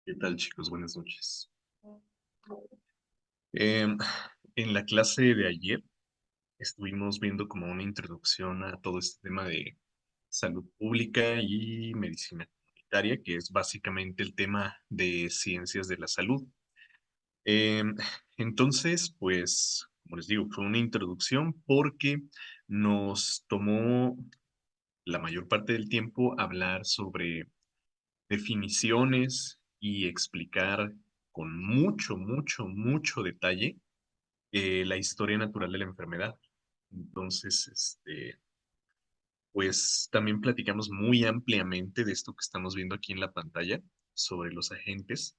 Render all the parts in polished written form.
¿Qué tal, chicos? Buenas noches. Em, en la clase de ayer estuvimos viendo como una introducción a todo este tema de salud pública y medicina comunitaria, que es básicamente el tema de ciencias de la salud. Em, entonces, pues, como les digo, fue una introducción porque nos tomó la mayor parte del tiempo hablar sobre definiciones y explicar con mucho detalle la historia natural de la enfermedad. Entonces, pues también platicamos muy ampliamente de esto que estamos viendo aquí en la pantalla sobre los agentes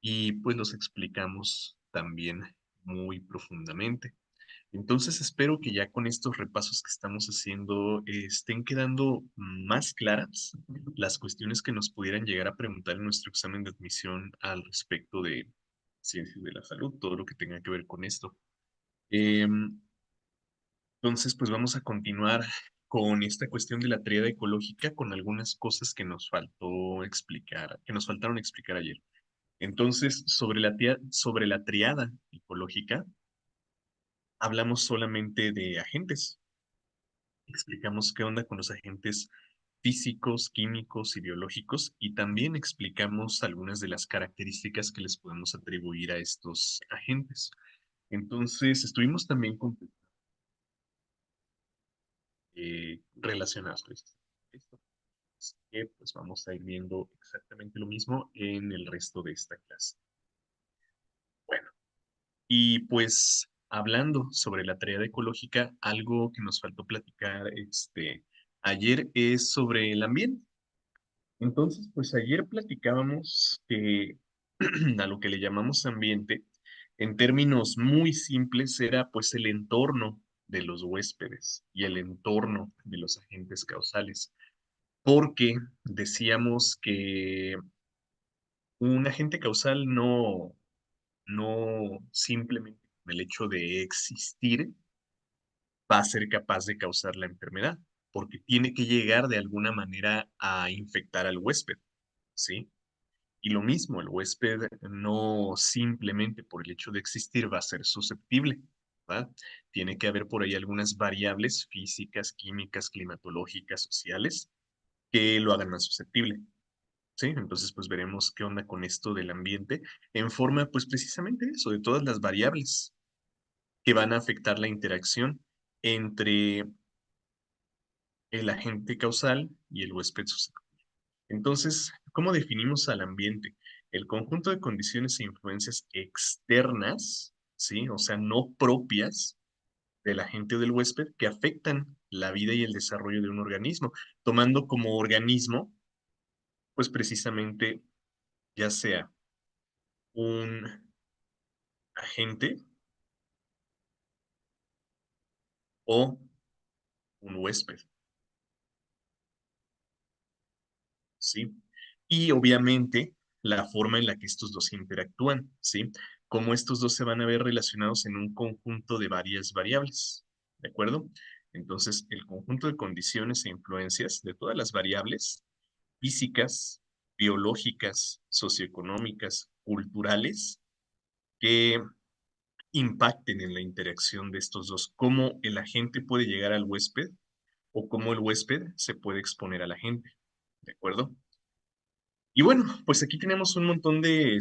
y pues los explicamos también muy profundamente. Entonces espero que ya con estos repasos que estamos haciendo estén quedando más claras las cuestiones que nos pudieran llegar a preguntar en nuestro examen de admisión al respecto de ciencias de la salud, todo lo que tenga que ver con esto. Em, entonces, pues vamos a continuar con esta cuestión de la triada ecológica con algunas cosas que nos faltó explicar, que nos faltaron explicar ayer. Entonces, sobre la triada ecológica, hablamos solamente de agentes. Explicamos qué onda con los agentes físicos, químicos y biológicos y también explicamos algunas de las características que les podemos atribuir a estos agentes. Entonces, estuvimos también con relacionados precisamente con esto. Así que pues vamos a ir viendo exactamente lo mismo en el resto de esta clase. Bueno, y pues hablando sobre la tarea ecológica, algo que nos faltó platicar ayer es sobre el ambiente. Entonces, pues ayer platicábamos que a lo que le llamamos ambiente, en términos muy simples, era pues el entorno de los huéspedes y el entorno de los agentes causales, porque decíamos que un agente causal no simplemente con el hecho de existir va a ser capaz de causar la enfermedad, porque tiene que llegar de alguna manera a infectar al huésped, ¿sí? Y lo mismo, el huésped no simplemente por el hecho de existir va a ser susceptible, ¿verdad? Tiene que haber por ahí algunas variables físicas, químicas, climatológicas, sociales, que lo hagan más susceptible. Sí, entonces pues veremos qué onda con esto del ambiente en forma pues precisamente eso, de todas las variables que van a afectar la interacción entre el agente causal y el huésped susceptible. Entonces, ¿cómo definimos al ambiente? El conjunto de condiciones e influencias externas, ¿sí? O sea, no propias del agente o del huésped que afectan la vida y el desarrollo de un organismo, tomando como organismo, pues precisamente ya sea un agente o un huésped, ¿sí? Y obviamente la forma en la que estos dos interactúan, ¿sí? Cómo estos dos se van a ver relacionados en un conjunto de varias variables, ¿de acuerdo? Entonces, el conjunto de condiciones e influencias de todas las variables físicas, biológicas, socioeconómicas, culturales, que impacten en la interacción de estos dos, cómo el agente puede llegar al huésped o cómo el huésped se puede exponer a la gente, ¿de acuerdo? Y bueno, pues aquí tenemos un montón de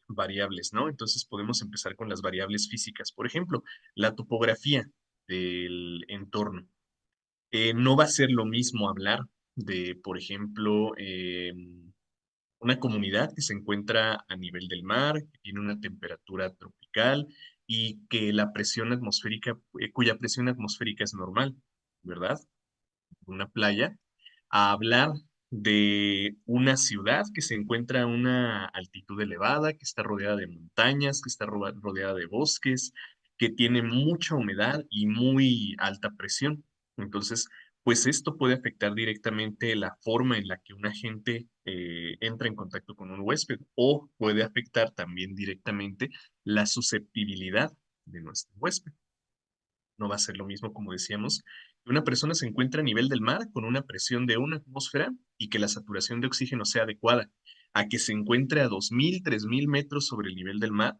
variables, ¿no? Entonces podemos empezar con las variables físicas. Por ejemplo, la topografía del entorno. No va a ser lo mismo hablar de, por ejemplo, una comunidad que se encuentra a nivel del mar, que tiene una temperatura tropical y que la presión atmosférica, cuya presión atmosférica es normal, ¿verdad? Una playa, a hablar de una ciudad que se encuentra a una altitud elevada, que está rodeada de montañas, que está rodeada de bosques, que tiene mucha humedad y muy alta presión. Entonces, pues esto puede afectar directamente la forma en la que un agente entra en contacto con un huésped o puede afectar también directamente la susceptibilidad de nuestro huésped. No va a ser lo mismo, como decíamos, que una persona se encuentra a nivel del mar con una presión de una atmósfera y que la saturación de oxígeno sea adecuada. a que se encuentre a 2.000, 3.000 metros sobre el nivel del mar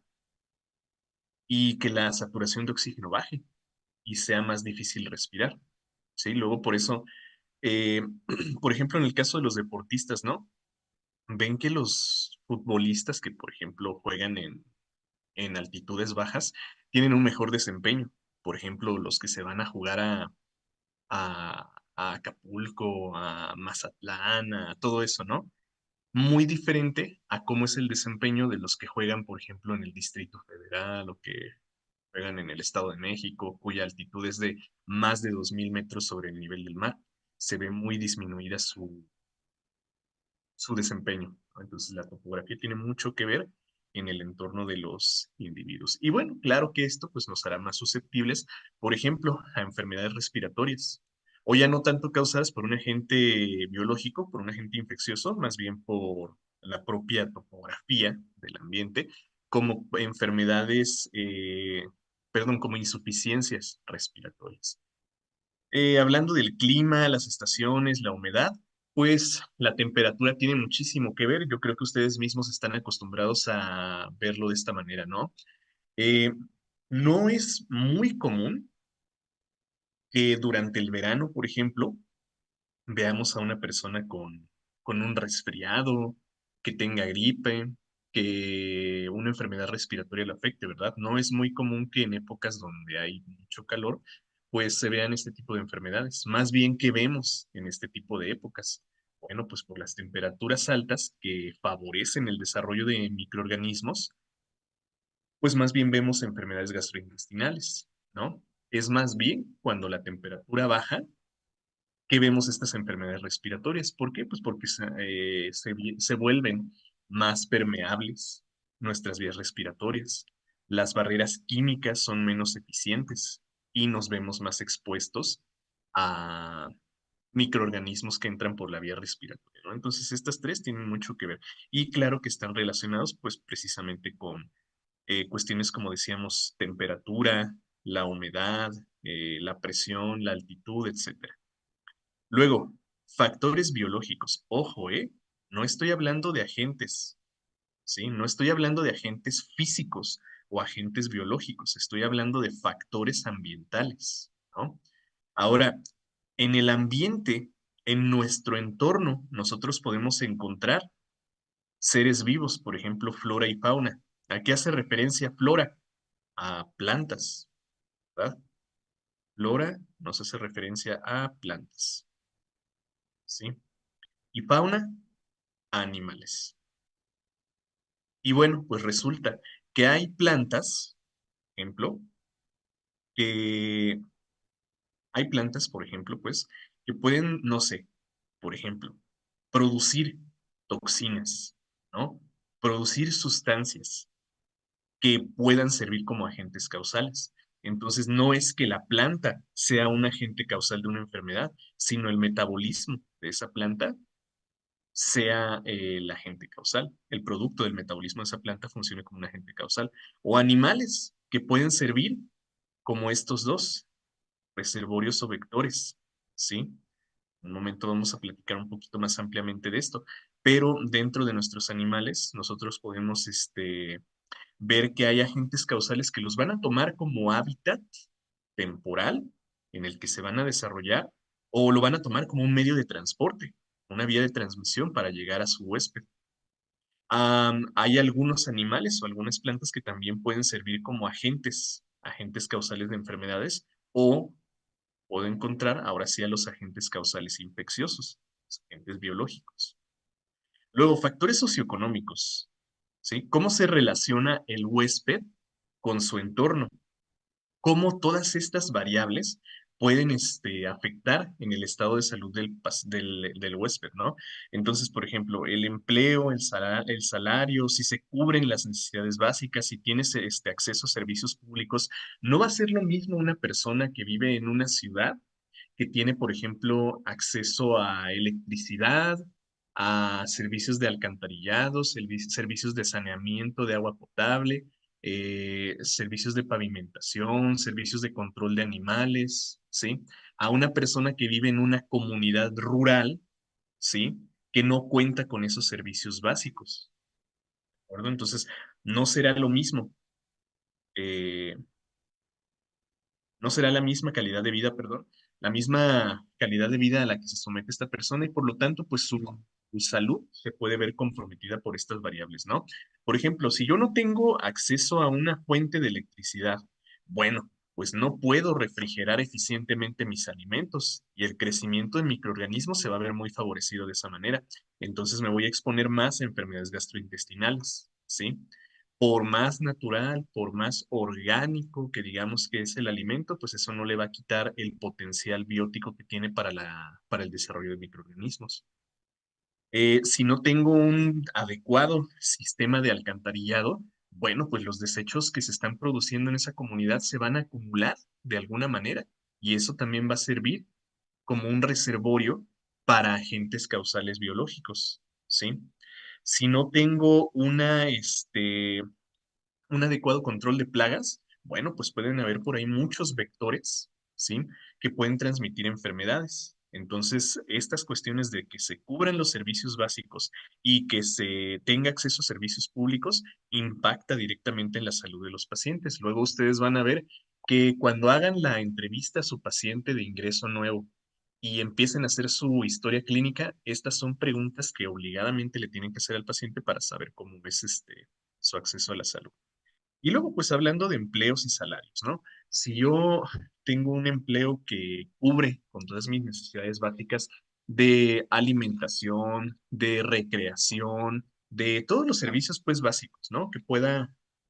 y que la saturación de oxígeno baje y sea más difícil respirar. ¿Sí? Luego, por eso, eh, por ejemplo, en el caso de los deportistas, ¿no? Ven que los futbolistas que, por ejemplo, juegan en altitudes bajas, tienen un mejor desempeño. Por ejemplo, los que se van a jugar a Acapulco, a Mazatlán, a todo eso, ¿no? Muy diferente a cómo es el desempeño de los que juegan, por ejemplo, en el Distrito Federal o que juegan en el Estado de México, cuya altitud es de más de 2.000 metros sobre el nivel del mar. Se ve muy disminuida su desempeño, ¿no? Entonces, la topografía tiene mucho que ver en el entorno de los individuos. Y bueno, claro que esto pues nos hará más susceptibles, por ejemplo, a enfermedades respiratorias, o ya no tanto causadas por un agente biológico, por un agente infeccioso, más bien por la propia topografía del ambiente, como enfermedades, perdón, como insuficiencias respiratorias. Hablando del clima, las estaciones, la humedad, pues la temperatura tiene muchísimo que ver. Yo creo que ustedes mismos están acostumbrados a verlo de esta manera, ¿no? Eh, no es muy común que durante el verano, por ejemplo, veamos a una persona con un resfriado, que tenga gripe, que una enfermedad respiratoria le afecte, ¿verdad? No es muy común que en épocas donde hay mucho calor, pues se vean este tipo de enfermedades. Más bien que vemos en este tipo de épocas. Bueno, pues por las temperaturas altas que favorecen el desarrollo de microorganismos, pues más bien vemos enfermedades gastrointestinales, ¿no? Es más bien cuando la temperatura baja que vemos estas enfermedades respiratorias. ¿Por qué? Pues porque se vuelven más permeables nuestras vías respiratorias. Las barreras químicas son menos eficientes y nos vemos más expuestos a microorganismos que entran por la vía respiratoria, ¿no? Entonces, estas tres tienen mucho que ver. Y claro que están relacionados, pues, precisamente con cuestiones como decíamos, temperatura, la humedad, la presión, la altitud, etcétera. Luego, factores biológicos. Ojo, ¿eh? No estoy hablando de agentes, ¿sí? No estoy hablando de agentes físicos o agentes biológicos. Estoy hablando de factores ambientales, ¿no? Ahora, en el ambiente, en nuestro entorno, nosotros podemos encontrar seres vivos, por ejemplo, flora y fauna. ¿A qué hace referencia flora? A plantas, ¿verdad? Flora nos hace referencia a plantas, ¿sí? Y fauna, animales. Y bueno, pues resulta que hay plantas, ejemplo, que hay plantas, por ejemplo, pues, que pueden, no sé, por ejemplo, producir toxinas, ¿no? Producir sustancias que puedan servir como agentes causales. Entonces, no es que la planta sea un agente causal de una enfermedad, sino el metabolismo de esa planta sea el agente causal, el producto del metabolismo de esa planta funcione como un agente causal, o animales que pueden servir como estos dos, reservorios o vectores, ¿sí? En un momento vamos a platicar un poquito más ampliamente de esto, pero dentro de nuestros animales nosotros podemos ver que hay agentes causales que los van a tomar como hábitat temporal en el que se van a desarrollar o lo van a tomar como un medio de transporte, una vía de transmisión para llegar a su huésped. Hay algunos animales o algunas plantas que también pueden servir como agentes causales de enfermedades o puedo encontrar ahora sí a los agentes causales infecciosos, los agentes biológicos. Luego, factores socioeconómicos, ¿sí? ¿Cómo se relaciona el huésped con su entorno? ¿Cómo todas estas variables pueden afectar en el estado de salud del huésped, ¿no? Entonces, por ejemplo, el empleo, el salario, si se cubren las necesidades básicas, si tienes acceso a servicios públicos, no va a ser lo mismo una persona que vive en una ciudad que tiene, por ejemplo, acceso a electricidad, a servicios de alcantarillado, servicios de saneamiento de agua potable, servicios de pavimentación, servicios de control de animales, ¿sí? A una persona que vive en una comunidad rural, ¿sí? que no cuenta con esos servicios básicos, ¿de acuerdo? Entonces, no será lo mismo. eh, no será la misma calidad de vida, perdón, la misma calidad de vida a la que se somete esta persona y por lo tanto, pues su salud se puede ver comprometida por estas variables, ¿no? Por ejemplo, si yo no tengo acceso a una fuente de electricidad, bueno, pues no puedo refrigerar eficientemente mis alimentos y el crecimiento de microorganismos se va a ver muy favorecido de esa manera. Entonces me voy a exponer más a enfermedades gastrointestinales, ¿sí? Por más natural, por más orgánico que digamos que es el alimento, pues eso no le va a quitar el potencial biótico que tiene para el desarrollo de microorganismos. Si no tengo un adecuado sistema de alcantarillado, bueno, pues los desechos que se están produciendo en esa comunidad se van a acumular de alguna manera y eso también va a servir como un reservorio para agentes causales biológicos, ¿sí? Si no tengo un adecuado control de plagas, bueno, pues pueden haber por ahí muchos vectores, ¿sí? Que pueden transmitir enfermedades. Entonces, estas cuestiones de que se cubran los servicios básicos y que se tenga acceso a servicios públicos impacta directamente en la salud de los pacientes. Luego ustedes van a ver que cuando hagan la entrevista a su paciente de ingreso nuevo y empiecen a hacer su historia clínica, estas son preguntas que obligadamente le tienen que hacer al paciente para saber cómo es su acceso a la salud. Y luego, pues hablando de empleos y salarios, ¿no? Si yo tengo un empleo que cubre con todas mis necesidades básicas de alimentación, de recreación, de todos los servicios, pues básicos, ¿no?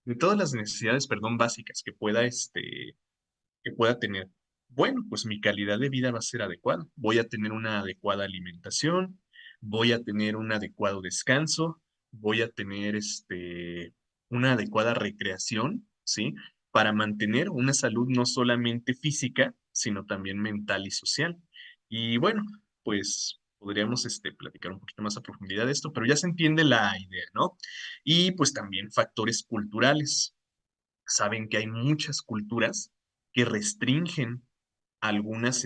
De todas las necesidades, perdón, básicas que pueda tener. Bueno, pues mi calidad de vida va a ser adecuada. Voy a tener una adecuada alimentación, voy a tener un adecuado descanso, voy a tener una adecuada recreación, ¿sí? Para mantener una salud no solamente física, sino también mental y social. Y bueno, pues podríamos platicar un poquito más a profundidad de esto, pero ya se entiende la idea, ¿no? Y pues también factores culturales. Saben que hay muchas culturas que restringen algunas,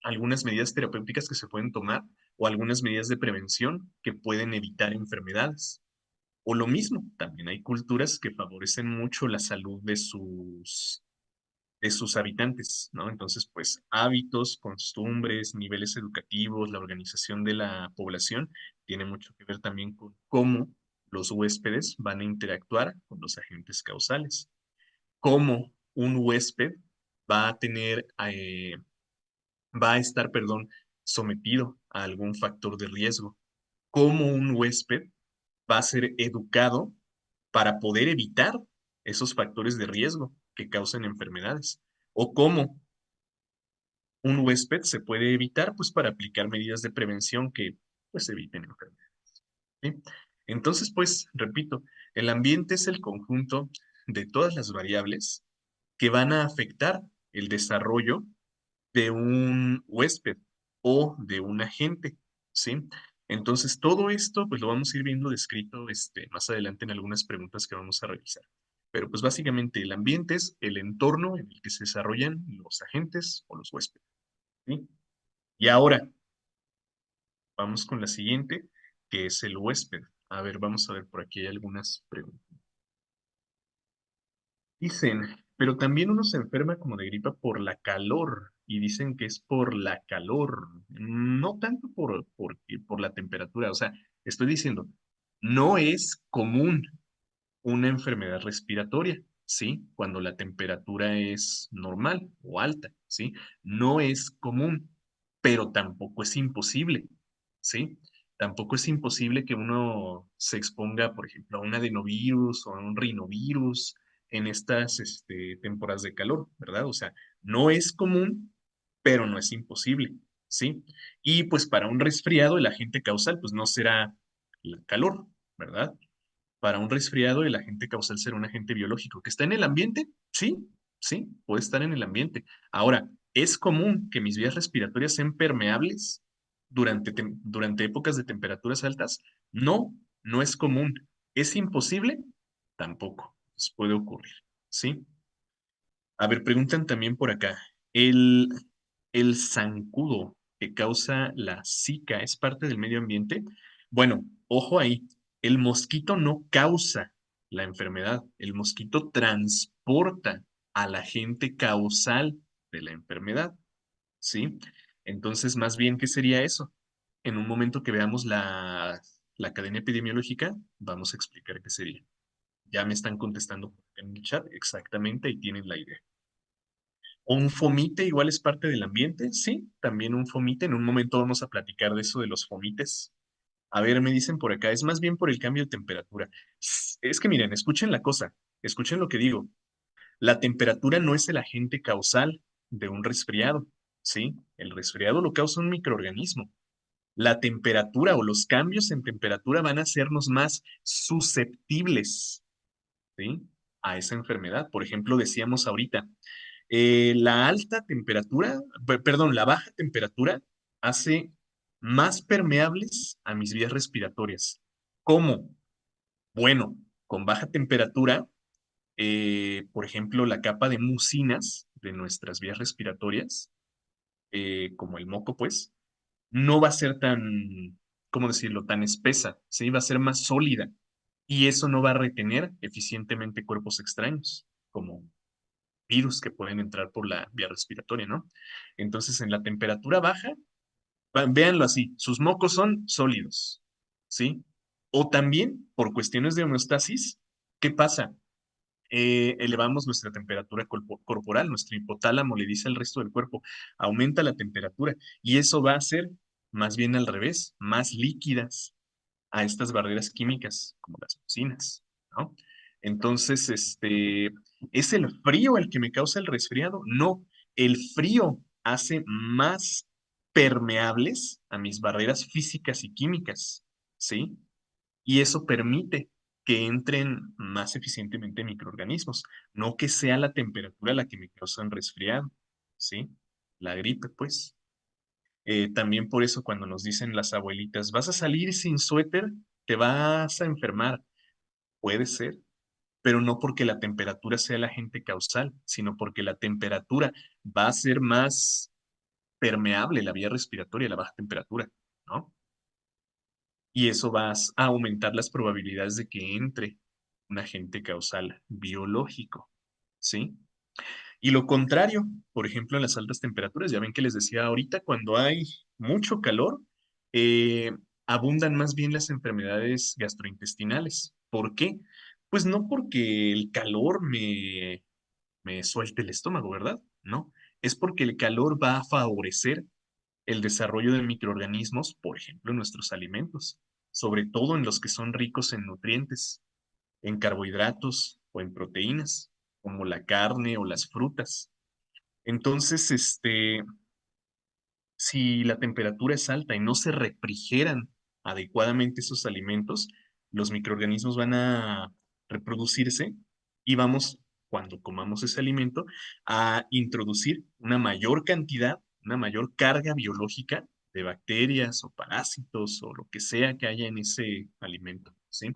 algunas medidas terapéuticas que se pueden tomar o algunas medidas de prevención que pueden evitar enfermedades. O lo mismo, también hay culturas que favorecen mucho la salud de sus habitantes, ¿no? Entonces, pues hábitos, costumbres, niveles educativos, la organización de la población tiene mucho que ver también con cómo los huéspedes van a interactuar con los agentes causales, cómo un huésped va a va a estar, perdón, sometido a algún factor de riesgo, cómo un huésped va a ser educado para poder evitar esos factores de riesgo que causan enfermedades, o cómo un huésped se puede evitar, pues para aplicar medidas de prevención que pues eviten enfermedades. ¿Sí? Entonces, pues, repito, el ambiente es el conjunto de todas las variables que van a afectar el desarrollo de un huésped o de un agente, ¿sí? Entonces, todo esto, pues lo vamos a ir viendo descrito más adelante en algunas preguntas que vamos a revisar. Pero pues básicamente el ambiente es el entorno en el que se desarrollan los agentes o los huéspedes, ¿sí? Y ahora, vamos con la siguiente, que es el huésped. A ver, vamos a ver, por aquí hay algunas preguntas. Dicen, pero también uno se enferma como de gripa por la calor y dicen que es por la calor, no tanto por la temperatura. O sea, estoy diciendo, no es común una enfermedad respiratoria, ¿sí? Cuando la temperatura es normal o alta, ¿sí? No es común, pero tampoco es imposible, ¿sí? Tampoco es imposible que uno se exponga, por ejemplo, a un adenovirus o a un rinovirus en estas temporadas de calor, ¿verdad? O sea, no es común, pero no es imposible, ¿sí? Y pues para un resfriado el agente causal pues no será el calor, ¿verdad? Para un resfriado el agente causal será un agente biológico. ¿Que está en el ambiente? Sí, sí, puede estar en el ambiente. Ahora, ¿es común que mis vías respiratorias sean permeables durante épocas de temperaturas altas? No, no es común. ¿Es imposible? Tampoco. Pues puede ocurrir, ¿sí? A ver, preguntan también por acá. El zancudo. que causa la Zika es parte del medio ambiente? Bueno, ojo ahí, el mosquito no causa la enfermedad, el mosquito transporta al agente causal de la enfermedad, ¿sí? Entonces, más bien, ¿qué sería eso? En un momento que veamos la cadena epidemiológica, vamos a explicar qué sería. Ya me están contestando en el chat, exactamente, y tienen la idea. ¿Un fomite igual es parte del ambiente? Sí, también un fomite. En un momento vamos a platicar de eso de los fomites. A ver, me dicen por acá, es más bien por el cambio de temperatura. Es que miren, escuchen la cosa, escuchen lo que digo. La temperatura no es el agente causal de un resfriado, ¿sí? El resfriado lo causa un microorganismo. La temperatura o los cambios en temperatura van a hacernos más susceptibles, ¿sí? A esa enfermedad. Por ejemplo, decíamos ahorita, la alta temperatura, perdón, la baja temperatura hace más permeables a mis vías respiratorias. ¿Cómo? Bueno, con baja temperatura, por ejemplo, la capa de mucinas de nuestras vías respiratorias, como el moco, pues, no va a ser tan, ¿cómo decirlo?, tan espesa, ¿sí? Va a ser más sólida y eso no va a retener eficientemente cuerpos extraños, como virus que pueden entrar por la vía respiratoria, ¿no? Entonces, en la temperatura baja, véanlo así, sus mocos son sólidos, ¿sí? O también, por cuestiones de homeostasis, ¿qué pasa? Elevamos nuestra temperatura corporal, nuestro hipotálamo le dice al resto del cuerpo, aumenta la temperatura y eso va a ser más bien al revés, más líquidas a estas barreras químicas, como las toxinas, ¿no? Entonces, ¿es el frío el que me causa el resfriado? No, el frío hace más permeables a mis barreras físicas y químicas, ¿sí? Y eso permite que entren más eficientemente microorganismos, no que sea la temperatura la que me causa un resfriado, ¿sí? La gripe, pues. También por eso cuando nos dicen las abuelitas, vas a salir sin suéter, te vas a enfermar. Puede ser, pero no porque la temperatura sea el agente causal, sino porque la temperatura va a ser más permeable la vía respiratoria, la baja temperatura, ¿no? Y eso va a aumentar las probabilidades de que entre un agente causal biológico, ¿sí? Y lo contrario, por ejemplo, en las altas temperaturas, ya ven que les decía ahorita, cuando hay mucho calor, eh, abundan más bien las enfermedades gastrointestinales. ¿Por qué? Pues no porque el calor me suelte el estómago, ¿verdad? No, es porque el calor va a favorecer el desarrollo de microorganismos, por ejemplo, en nuestros alimentos, sobre todo en los que son ricos en nutrientes, en carbohidratos o en proteínas, como la carne o las frutas. Entonces, si la temperatura es alta y no se refrigeran adecuadamente esos alimentos, los microorganismos van a reproducirse y vamos, cuando comamos ese alimento, a introducir una mayor cantidad, una mayor carga biológica de bacterias o parásitos o lo que sea que haya en ese alimento, ¿sí?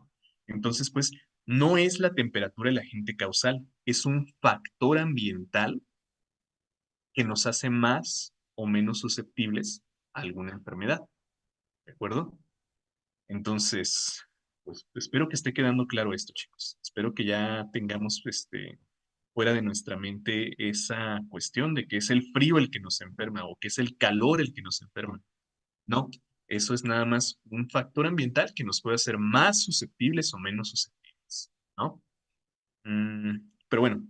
Entonces, pues, no es la temperatura el agente causal, es un factor ambiental que nos hace más o menos susceptibles a alguna enfermedad, ¿de acuerdo? Entonces, pues espero que esté quedando claro esto, chicos. Espero que ya tengamos fuera de nuestra mente esa cuestión de que es el frío el que nos enferma o que es el calor el que nos enferma. No, eso es nada más un factor ambiental que nos puede hacer más susceptibles o menos susceptibles, ¿no? Pero bueno,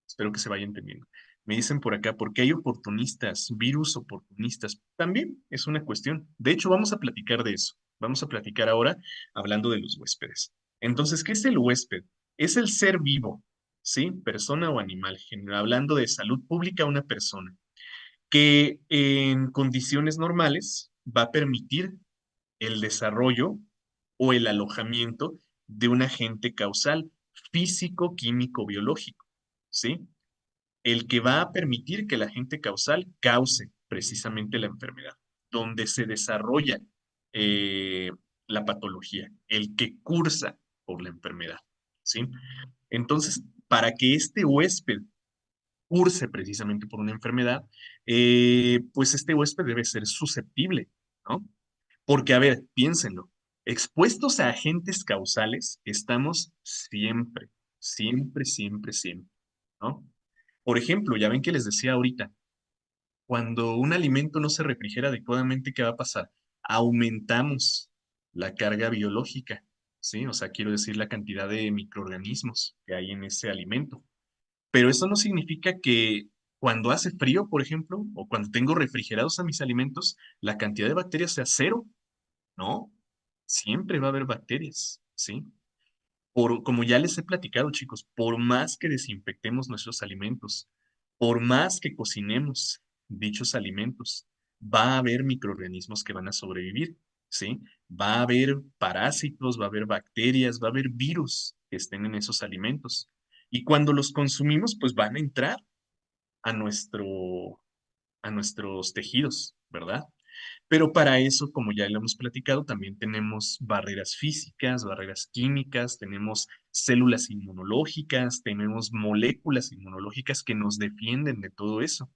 espero que se vaya entendiendo. Me dicen por acá, ¿por qué hay oportunistas, virus oportunistas? También es una cuestión. De hecho, vamos a platicar de eso. Vamos a platicar ahora hablando de los huéspedes. Entonces, ¿qué es el huésped? Es el ser vivo, ¿sí? Persona o animal. Hablando de salud pública, una persona que en condiciones normales va a permitir el desarrollo o el alojamiento de un agente causal físico, químico, biológico, ¿sí? El que va a permitir que el agente causal cause precisamente la enfermedad, donde se desarrolla eh, la patología, el que cursa por la enfermedad, ¿sí? Entonces, para que este huésped curse precisamente por una enfermedad, pues este huésped debe ser susceptible, ¿no? Porque, a ver, piénsenlo, expuestos a agentes causales estamos siempre, siempre, siempre, siempre, ¿no? Por ejemplo, ya ven que les decía ahorita, cuando un alimento no se refrigera adecuadamente, ¿qué va a pasar? Aumentamos la carga biológica, ¿sí? O sea, quiero decir la cantidad de microorganismos que hay en ese alimento. Pero eso no significa que cuando hace frío, por ejemplo, o cuando tengo refrigerados a mis alimentos, la cantidad de bacterias sea cero, ¿no? Siempre va a haber bacterias, ¿sí? Como ya les he platicado, chicos, por más que desinfectemos nuestros alimentos, por más que cocinemos dichos alimentos, va a haber microorganismos que van a sobrevivir, ¿sí? Va a haber parásitos, va a haber bacterias, va a haber virus que estén en esos alimentos. Y cuando los consumimos, pues van a entrar a a nuestros tejidos, ¿verdad? Pero para eso, como ya lo hemos platicado, también tenemos barreras físicas, barreras químicas, tenemos células inmunológicas, tenemos moléculas inmunológicas que nos defienden de todo eso.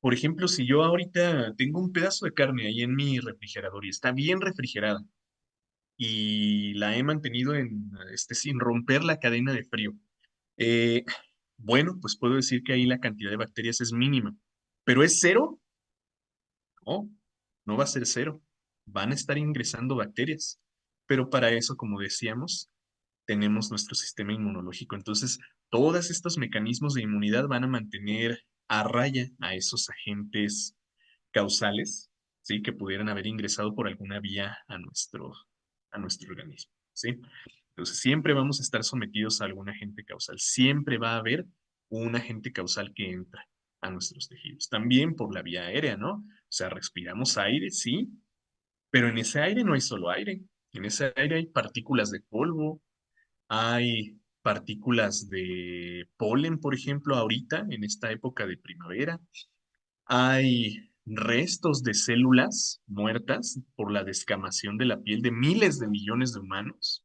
Por ejemplo, si yo ahorita tengo un pedazo de carne ahí en mi refrigerador y está bien refrigerada y la he mantenido sin romper la cadena de frío, eh, bueno, pues puedo decir que ahí la cantidad de bacterias es mínima. ¿Pero es cero? No, no va a ser cero. Van a estar ingresando bacterias. Pero para eso, como decíamos, tenemos nuestro sistema inmunológico. Entonces, todos estos mecanismos de inmunidad van a mantener a raya a esos agentes causales, ¿sí? Que pudieran haber ingresado por alguna vía a nuestro organismo, ¿sí? Entonces, siempre vamos a estar sometidos a algún agente causal. Siempre va a haber un agente causal que entra a nuestros tejidos. También por la vía aérea, ¿no? O sea, respiramos aire, sí, pero en ese aire no hay solo aire. En ese aire hay partículas de polvo, hay partículas de polen, por ejemplo, ahorita, en esta época de primavera. Hay restos de células muertas por la descamación de la piel de miles de millones de humanos.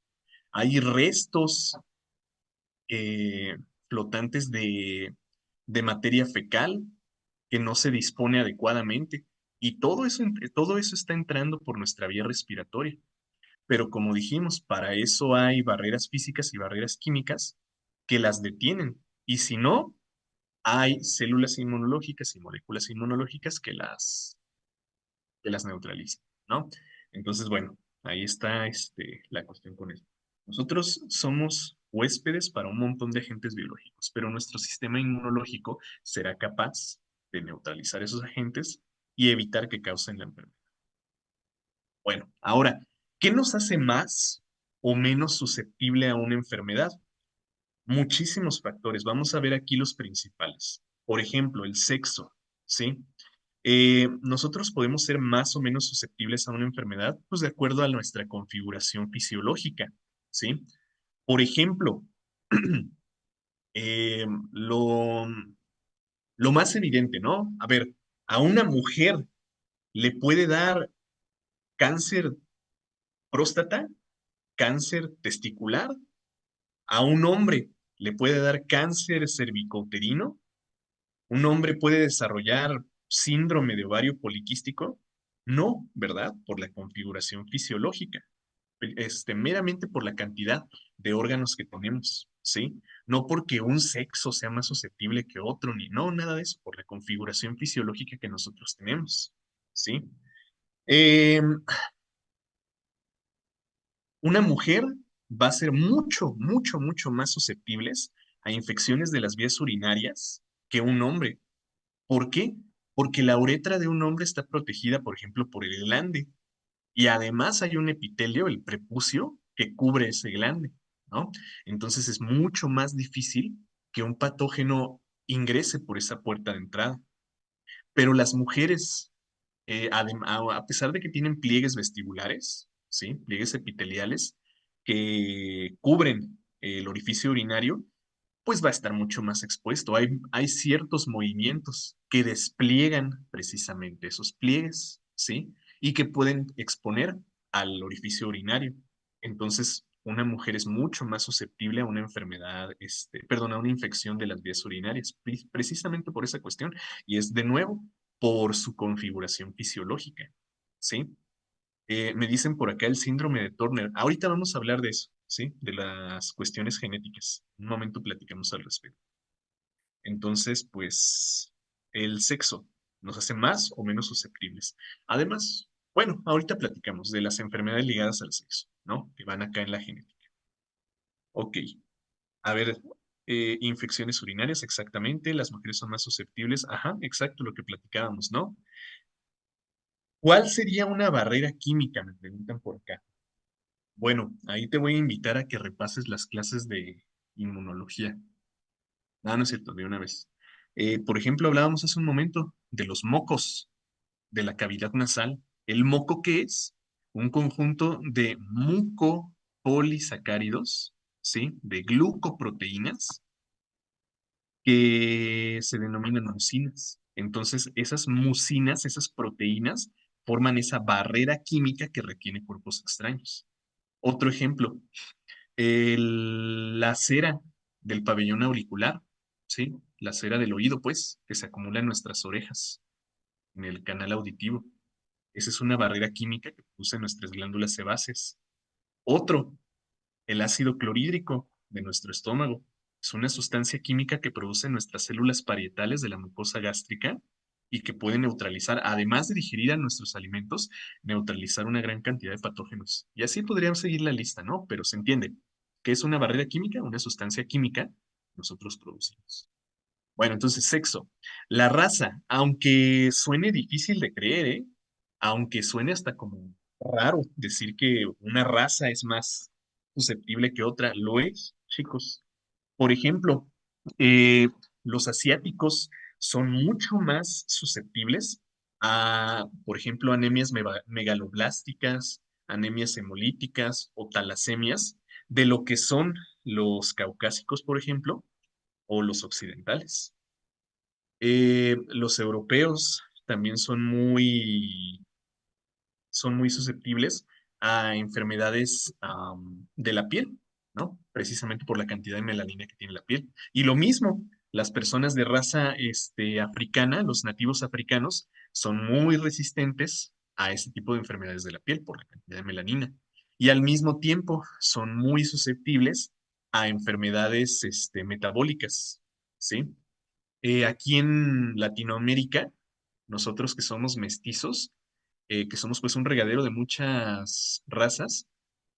Hay restos eh, flotantes de materia fecal que no se dispone adecuadamente. Y todo eso está entrando por nuestra vía respiratoria. Pero como dijimos, para eso hay barreras físicas y barreras químicas que las detienen. Y si no, hay células inmunológicas y moléculas inmunológicas que las neutralizan, ¿no? Entonces, bueno, ahí está la cuestión con eso. Nosotros somos huéspedes para un montón de agentes biológicos, pero nuestro sistema inmunológico será capaz de neutralizar esos agentes y evitar que causen la enfermedad. Bueno, ahora, ¿qué nos hace más o menos susceptible a una enfermedad? Muchísimos factores. Vamos a ver aquí los principales. Por ejemplo, el sexo, ¿sí? Nosotros podemos ser más o menos susceptibles a una enfermedad, pues de acuerdo a nuestra configuración fisiológica, ¿sí? Por ejemplo, eh, lo, lo más evidente, ¿no? A ver, a una mujer le puede dar cáncer próstata, cáncer testicular, a un hombre le puede dar cáncer cervicouterino, un hombre puede desarrollar síndrome de ovario poliquístico. No, ¿verdad? Por la configuración fisiológica, meramente por la cantidad de órganos que tenemos, ¿sí? No porque un sexo sea más susceptible que otro, ni no, nada de eso, por la configuración fisiológica que nosotros tenemos, ¿sí? Eh, una mujer va a ser mucho, mucho, mucho más susceptibles a infecciones de las vías urinarias que un hombre. ¿Por qué? Porque la uretra de un hombre está protegida, por ejemplo, por el glande. Y además hay un epitelio, el prepucio, que cubre ese glande, ¿no? Entonces es mucho más difícil que un patógeno ingrese por esa puerta de entrada. Pero las mujeres, a pesar de que tienen pliegues vestibulares, ¿sí? Pliegues epiteliales que cubren el orificio urinario, pues va a estar mucho más expuesto. Hay ciertos movimientos que despliegan precisamente esos pliegues, ¿sí? Y que pueden exponer al orificio urinario. Entonces, una mujer es mucho más susceptible a una enfermedad, perdón, a una infección de las vías urinarias, precisamente por esa cuestión. Y es de nuevo por su configuración fisiológica, ¿sí? Me dicen por acá el síndrome de Turner. Ahorita vamos a hablar de eso, ¿sí? De las cuestiones genéticas. Un momento platicamos al respecto. Entonces, pues, el sexo nos hace más o menos susceptibles. Además, bueno, ahorita platicamos de las enfermedades ligadas al sexo, ¿no? Que van acá en la genética. Ok, a ver, infecciones urinarias, exactamente. Las mujeres son más susceptibles. Ajá, exacto, lo que platicábamos, ¿no? ¿Cuál sería una barrera química? Me preguntan por acá. Bueno, ahí te voy a invitar a que repases las clases de inmunología. Ah, no es cierto, de una vez. Por ejemplo, hablábamos hace un momento de los mocos, de la cavidad nasal. ¿El moco qué es? Un conjunto de mucopolisacáridos, ¿sí? De glucoproteínas que se denominan mucinas. Entonces, esas mucinas, esas proteínas, forman esa barrera química que retiene cuerpos extraños. Otro ejemplo, la cera del pabellón auricular, ¿sí? La cera del oído, pues, que se acumula en nuestras orejas, en el canal auditivo. Esa es una barrera química que produce nuestras glándulas sebáceas. Otro, el ácido clorhídrico de nuestro estómago. Es una sustancia química que producen nuestras células parietales de la mucosa gástrica y que puede neutralizar, además de digerir a nuestros alimentos, neutralizar una gran cantidad de patógenos. Y así podríamos seguir la lista, ¿no? Pero se entiende que es una barrera química, una sustancia química que nosotros producimos. Bueno, entonces sexo. La raza, aunque suene difícil de creer, ¿eh? Aunque suene hasta como raro decir que una raza es más susceptible que otra, lo es, chicos. Por ejemplo, eh, los asiáticos son mucho más susceptibles a, por ejemplo, anemias megaloblásticas, anemias hemolíticas o talasemias, de lo que son los caucásicos, por ejemplo, o los occidentales. Los europeos también son muy susceptibles a enfermedades de la piel, ¿no? Precisamente por la cantidad de melanina que tiene la piel. Y lo mismo, las personas de raza africana, los nativos africanos, son muy resistentes a ese tipo de enfermedades de la piel por la cantidad de melanina. Y al mismo tiempo son muy susceptibles a enfermedades metabólicas, ¿sí? Aquí en Latinoamérica, nosotros que somos mestizos, que somos pues un regadero de muchas razas,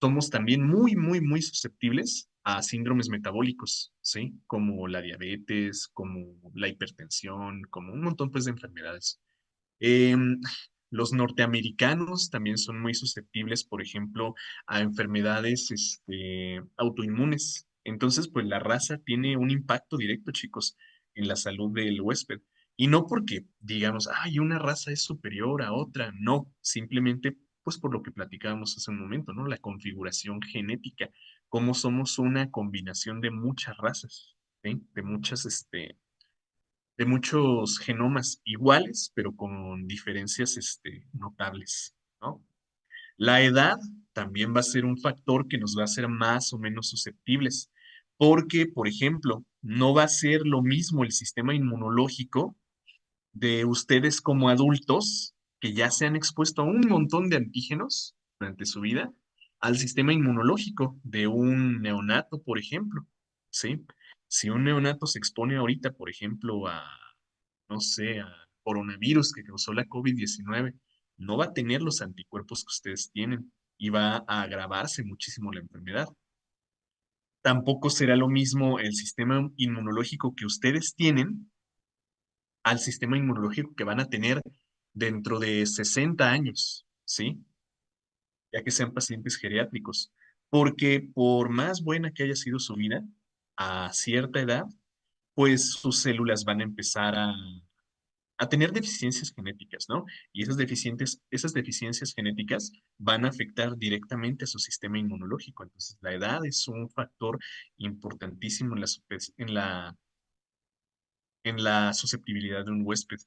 somos también muy, muy, muy susceptibles a síndromes metabólicos, ¿sí? Como la diabetes, como la hipertensión, como un montón pues de enfermedades. Los norteamericanos también son muy susceptibles, por ejemplo, a enfermedades autoinmunes. Entonces, pues la raza tiene un impacto directo, chicos, en la salud del huésped. Y no porque digamos, ay, una raza es superior a otra. No, simplemente, pues por lo que platicábamos hace un momento, ¿no? La configuración genética, cómo somos una combinación de muchas razas, ¿sí? De muchos genomas iguales, pero con diferencias notables, ¿no? La edad también va a ser un factor que nos va a hacer más o menos susceptibles, porque, por ejemplo, no va a ser lo mismo el sistema inmunológico de ustedes como adultos que ya se han expuesto a un montón de antígenos durante su vida, al sistema inmunológico de un neonato, por ejemplo, ¿sí? Si un neonato se expone ahorita, por ejemplo, a, no sé, a coronavirus que causó la COVID-19, no va a tener los anticuerpos que ustedes tienen y va a agravarse muchísimo la enfermedad. Tampoco será lo mismo el sistema inmunológico que ustedes tienen al sistema inmunológico que van a tener dentro de 60 años, ¿sí? Ya que sean pacientes geriátricos. Porque por más buena que haya sido su vida, a cierta edad, pues sus células van a empezar a tener deficiencias genéticas, ¿no? Y esas deficiencias genéticas van a afectar directamente a su sistema inmunológico. Entonces, la edad es un factor importantísimo en la susceptibilidad de un huésped,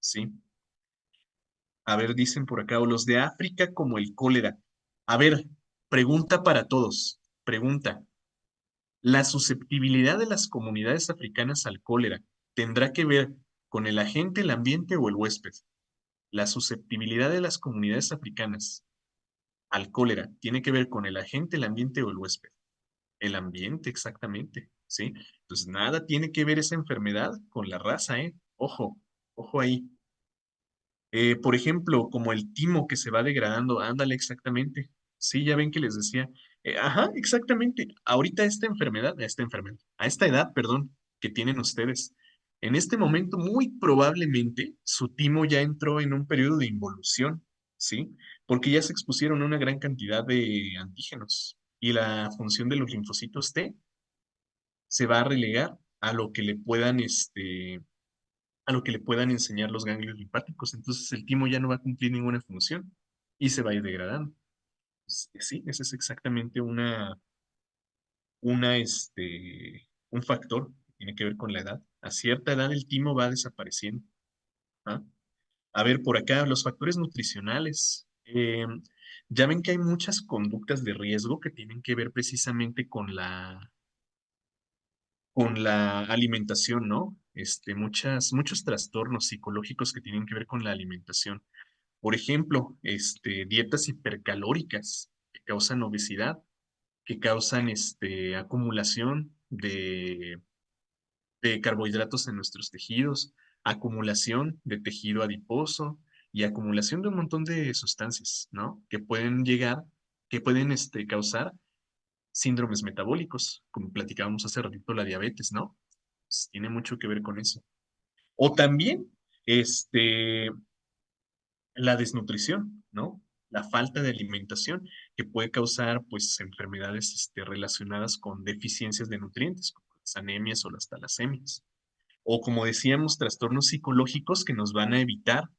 ¿sí? A ver, dicen por acá, o los de África como el cólera. A ver, pregunta para todos. Pregunta, ¿la susceptibilidad de las comunidades africanas al cólera tendrá que ver con el agente, el ambiente o el huésped? La susceptibilidad de las comunidades africanas al cólera tiene que ver con el agente, el ambiente o el huésped. El ambiente, exactamente, ¿sí? Entonces, nada tiene que ver esa enfermedad con la raza, ¿eh? Ojo, ojo ahí. Por ejemplo, como el timo que se va degradando, ándale, exactamente. Sí, ya ven que les decía. Ajá, exactamente. Ahorita a esta edad, perdón, que tienen ustedes, en este momento muy probablemente su timo ya entró en un periodo de involución, ¿sí? Porque ya se expusieron a una gran cantidad de antígenos y la función de los linfocitos T se va a relegar a lo que le puedan, a lo que le puedan enseñar los ganglios linfáticos. Entonces el timo ya no va a cumplir ninguna función y se va a ir degradando. Sí, ese es exactamente un factor que tiene que ver con la edad. A cierta edad el timo va desapareciendo. ¿Ah? A ver, por acá, los factores nutricionales. Ya ven que hay muchas conductas de riesgo que tienen que ver precisamente con la alimentación, ¿no? Muchos trastornos psicológicos que tienen que ver con la alimentación. Por ejemplo, dietas hipercalóricas que causan obesidad, que causan acumulación de carbohidratos en nuestros tejidos, acumulación de tejido adiposo y acumulación de un montón de sustancias, ¿no? Que pueden llegar, que pueden causar síndromes metabólicos, como platicábamos hace ratito, la diabetes, ¿no? Pues, tiene mucho que ver con eso. O también, este, la desnutrición, ¿no? La falta de alimentación que puede causar, pues, enfermedades, relacionadas con deficiencias de nutrientes, como las anemias o las talasemias. O como decíamos, trastornos psicológicos que nos van a evitar,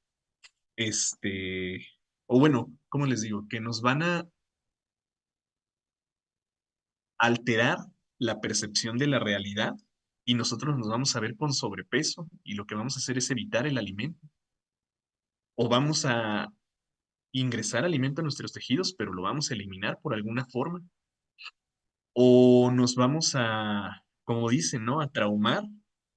o bueno, ¿cómo les digo? Que nos van a alterar la percepción de la realidad y nosotros nos vamos a ver con sobrepeso y lo que vamos a hacer es evitar el alimento. O vamos a ingresar alimento a nuestros tejidos, pero lo vamos a eliminar por alguna forma. O nos vamos a, como dicen, ¿no? A traumar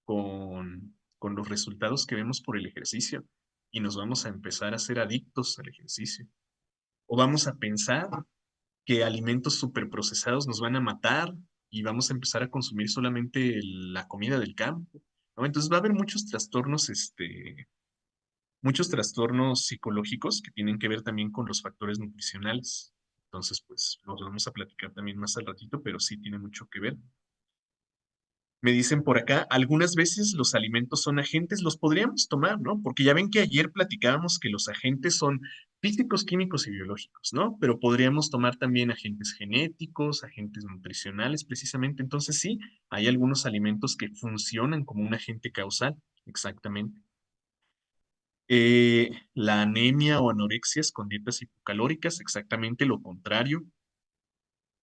con los resultados que vemos por el ejercicio y nos vamos a empezar a ser adictos al ejercicio. O vamos a pensar que alimentos superprocesados nos van a matar y vamos a empezar a consumir solamente la comida del campo, ¿no? Entonces va a haber muchos trastornos psicológicos que tienen que ver también con los factores nutricionales. Entonces, pues los vamos a platicar también más al ratito, pero sí tiene mucho que ver. Me dicen por acá, algunas veces los alimentos son agentes, los podríamos tomar, ¿no? Porque ya ven que ayer platicábamos que los agentes son físicos, químicos y biológicos, ¿no? Pero podríamos tomar también agentes genéticos, agentes nutricionales, precisamente. Entonces sí, hay algunos alimentos que funcionan como un agente causal, exactamente. La anemia o anorexias con dietas hipocalóricas, exactamente lo contrario.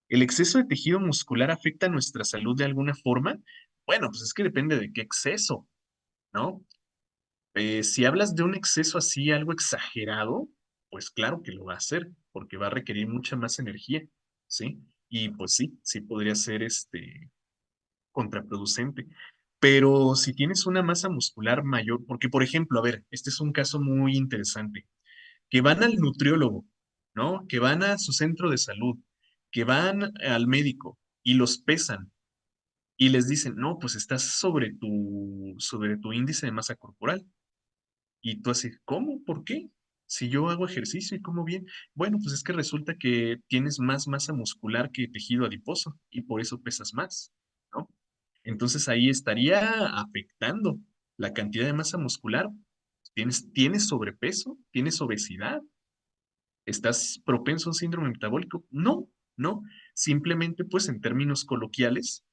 ¿El exceso de tejido muscular afecta nuestra salud de alguna forma? Bueno, pues es que depende de qué exceso, ¿no? Si hablas de un exceso así, algo exagerado, pues claro que lo va a hacer, porque va a requerir mucha más energía, ¿sí? Y pues sí, sí podría ser contraproducente. Pero si tienes una masa muscular mayor, porque por ejemplo, a ver, este es un caso muy interesante, que van al nutriólogo, ¿no? Que van a su centro de salud, que van al médico y los pesan y les dicen, no, pues estás sobre tu índice de masa corporal. Y tú así, ¿cómo? ¿Por qué? Si yo hago ejercicio y como bien, bueno, pues es que resulta que tienes más masa muscular que tejido adiposo y por eso pesas más, ¿no? Entonces ahí estaría afectando la cantidad de masa muscular. ¿Tienes sobrepeso? ¿Tienes obesidad? ¿Estás propenso a un síndrome metabólico? No, no. Simplemente, pues en términos coloquiales,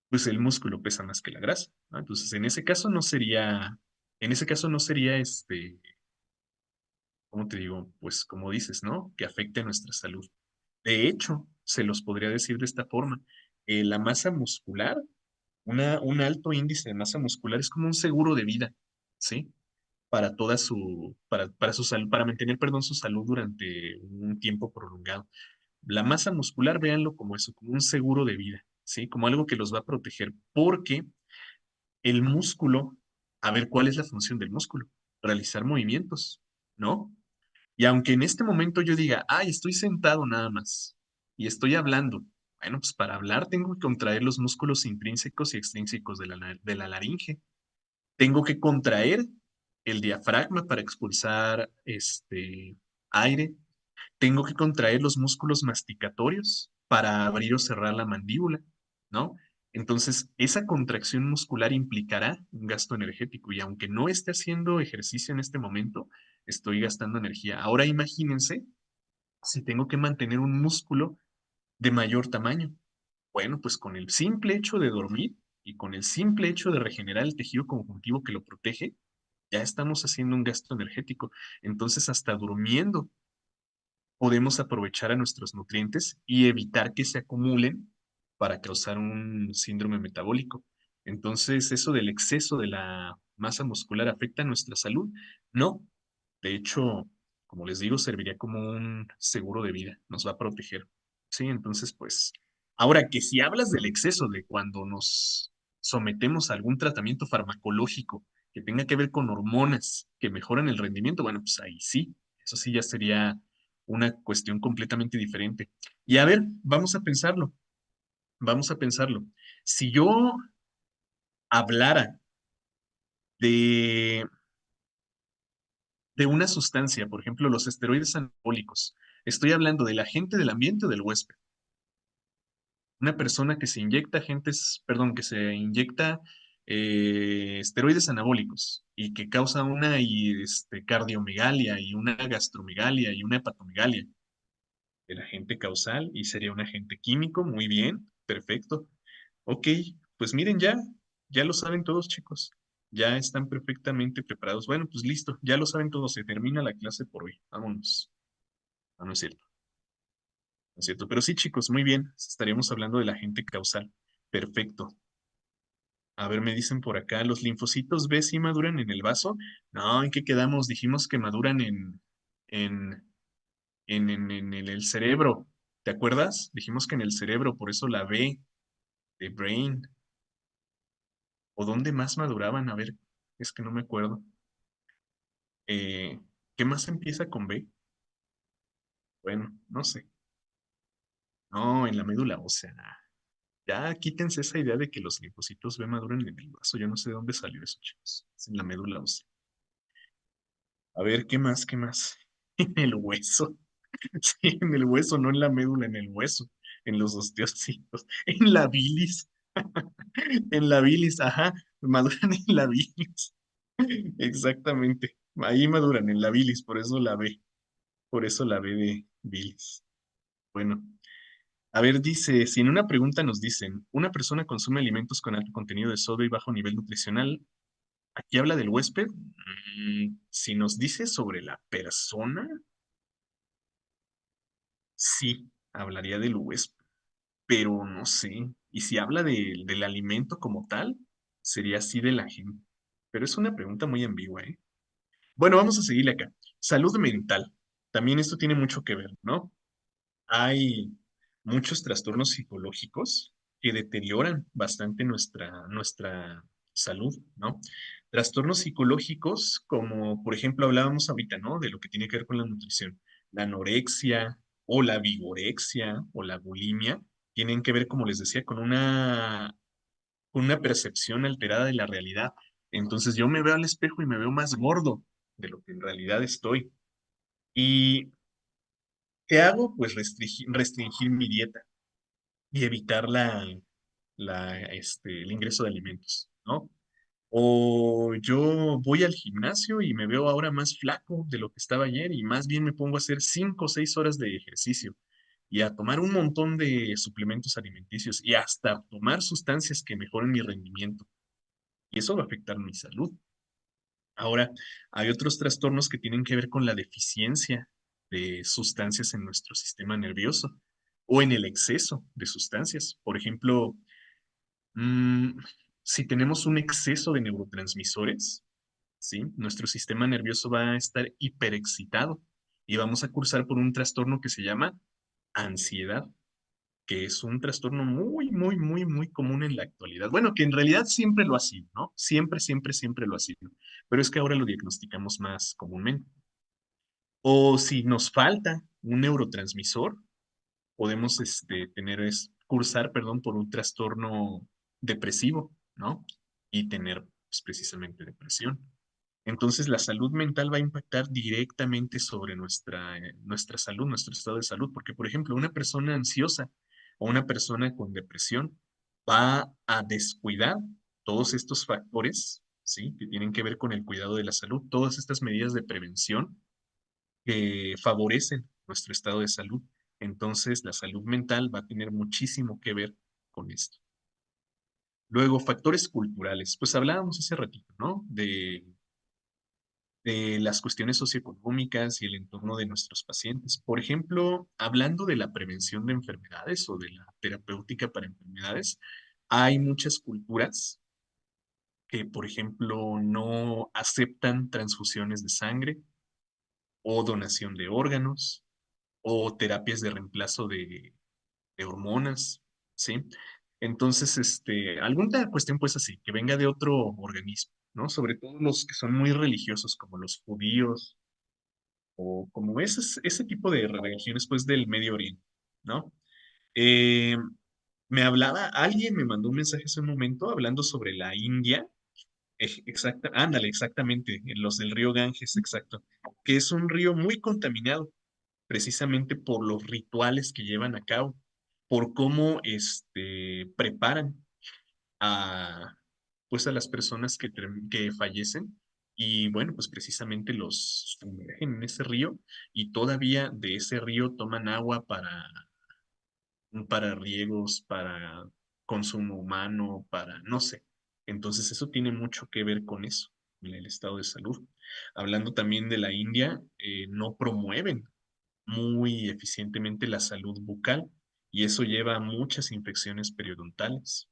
pues el músculo pesa más que la grasa, ¿no? Entonces, en ese caso no sería ¿cómo te digo? Pues como dices, ¿no? Que afecte a nuestra salud. De hecho, se los podría decir de esta forma. La masa muscular, un alto índice de masa muscular es como un seguro de vida, ¿sí? Para su salud, para mantener, perdón, su salud durante un tiempo prolongado. La masa muscular, véanlo como eso, como un seguro de vida, ¿sí? Como algo que los va a proteger, porque el músculo, a ver, ¿cuál es la función del músculo? Realizar movimientos, ¿no? Y aunque en este momento yo diga, ay, estoy sentado nada más y estoy hablando, bueno, pues para hablar tengo que contraer los músculos intrínsecos y extrínsecos de la laringe. Tengo que contraer el diafragma para expulsar aire. Tengo que contraer los músculos masticatorios para abrir o cerrar la mandíbula, ¿no? Entonces, esa contracción muscular implicará un gasto energético y aunque no esté haciendo ejercicio en este momento, estoy gastando energía. Ahora imagínense si tengo que mantener un músculo de mayor tamaño. Bueno, pues con el simple hecho de dormir y con el simple hecho de regenerar el tejido conjuntivo que lo protege, ya estamos haciendo un gasto energético. Entonces, hasta durmiendo podemos aprovechar a nuestros nutrientes y evitar que se acumulen para causar un síndrome metabólico. Entonces, eso del exceso de la masa muscular afecta a nuestra salud. No, de hecho, como les digo, serviría como un seguro de vida, nos va a proteger. Sí, entonces, pues, ahora que si hablas del exceso de cuando nos sometemos a algún tratamiento farmacológico que tenga que ver con hormonas que mejoran el rendimiento, bueno, pues ahí sí, eso sí ya sería una cuestión completamente diferente. Y a ver, vamos a pensarlo, vamos a pensarlo. Si yo hablara de, de una sustancia, por ejemplo, los esteroides anabólicos, estoy hablando del agente del ambiente o del huésped. Una persona que se inyecta agentes, perdón, que se inyecta esteroides anabólicos y que causa una cardiomegalia y una gastromegalia y una hepatomegalia. El agente causal y sería un agente químico, muy bien, perfecto. Ok, pues miren ya lo saben todos, chicos. Ya están perfectamente preparados. Bueno, pues listo, ya lo saben todos. Se termina la clase por hoy. Vámonos. Ah, no es cierto, no es cierto. Pero sí, chicos, muy bien. Estaríamos hablando del agente causal. Perfecto. A ver, me dicen por acá, ¿los linfocitos B sí maduran en el vaso? No, ¿en qué quedamos? Dijimos que maduran en, en el cerebro. ¿Te acuerdas? Dijimos que en el cerebro, por eso la B de brain. ¿O dónde más maduraban? A ver, es que no me acuerdo. Eh, ¿Qué más empieza con B? Bueno, no sé. No, en la médula ósea. Ya quítense esa idea de que los linfocitos B maduran en el vaso. Yo no sé de dónde salió eso, chicos. Es en la médula ósea. A ver, ¿qué más? ¿Qué más? En el hueso. Sí, en el hueso, no en la médula, en el hueso. En los osteocitos. En la bilis. En la bilis, ajá. Maduran en la bilis. Exactamente. Ahí maduran en la bilis, por eso la B. Por eso la B de bilis. Bueno, a ver, dice, si en una pregunta nos dicen, una persona consume alimentos con alto contenido de sodio y bajo nivel nutricional, aquí habla del huésped. Si nos dice sobre la persona, sí, hablaría del huésped, pero no sé. Y si habla del alimento como tal, sería así de la gente. Pero es una pregunta muy ambigua, ¿eh? Bueno, vamos a seguirle acá. Salud mental. También esto tiene mucho que ver, ¿no? Hay muchos trastornos psicológicos que deterioran bastante nuestra salud, ¿no? Trastornos psicológicos como, por ejemplo, hablábamos ahorita, ¿no? De lo que tiene que ver con la nutrición. La anorexia o la vigorexia o la bulimia tienen que ver, como les decía, con una percepción alterada de la realidad. Entonces yo me veo al espejo y me veo más gordo de lo que en realidad estoy. ¿Y qué hago? Pues restringir mi dieta y evitar el ingreso de alimentos, ¿no? O yo voy al gimnasio y me veo ahora más flaco de lo que estaba ayer y más bien me pongo a hacer 5 o 6 horas de ejercicio y a tomar un montón de suplementos alimenticios y hasta tomar sustancias que mejoren mi rendimiento. Y eso va a afectar mi salud. Ahora, hay otros trastornos que tienen que ver con la deficiencia de sustancias en nuestro sistema nervioso o en el exceso de sustancias. Por ejemplo, mm, si tenemos un exceso de neurotransmisores, ¿sí? Nuestro sistema nervioso va a estar hiperexcitado y vamos a cursar por un trastorno que se llama ansiedad, que es un trastorno muy, muy, muy, muy común en la actualidad. Bueno, que en realidad siempre lo ha sido, ¿no? Siempre, siempre, siempre lo ha sido. Pero es que ahora lo diagnosticamos más comúnmente. O si nos falta un neurotransmisor, podemos cursar, perdón, por un trastorno depresivo, ¿no? Y tener pues, precisamente depresión. Entonces, la salud mental va a impactar directamente sobre nuestra salud, nuestro estado de salud, porque, por ejemplo, una persona ansiosa o una persona con depresión va a descuidar todos estos factores, ¿sí? Que tienen que ver con el cuidado de la salud, todas estas medidas de prevención que favorecen nuestro estado de salud. Entonces, la salud mental va a tener muchísimo que ver con esto. Luego, factores culturales. Pues hablábamos hace ratito, ¿no? De las cuestiones socioeconómicas y el entorno de nuestros pacientes. Por ejemplo, hablando de la prevención de enfermedades o de la terapéutica para enfermedades, hay muchas culturas que, por ejemplo, no aceptan transfusiones de sangre o donación de órganos o terapias de reemplazo de hormonas, ¿sí? Entonces, alguna cuestión pues así, que venga de otro organismo, ¿no? Sobre todo los que son muy religiosos, como los judíos, o como ese tipo de religiones pues del Medio Oriente, ¿no? Eh, alguien me mandó un mensaje hace un momento hablando sobre la India, exacta, ándale, exactamente, en los del río Ganges, exacto, que es un río muy contaminado, precisamente por los rituales que llevan a cabo, por cómo preparan a, pues a las personas que fallecen y bueno, pues precisamente los sumergen en ese río y todavía de ese río toman agua para riegos, para consumo humano, para no sé. Entonces eso tiene mucho que ver con eso, en el estado de salud. Hablando también de la India, no promueven muy eficientemente la salud bucal y eso lleva a muchas infecciones periodontales.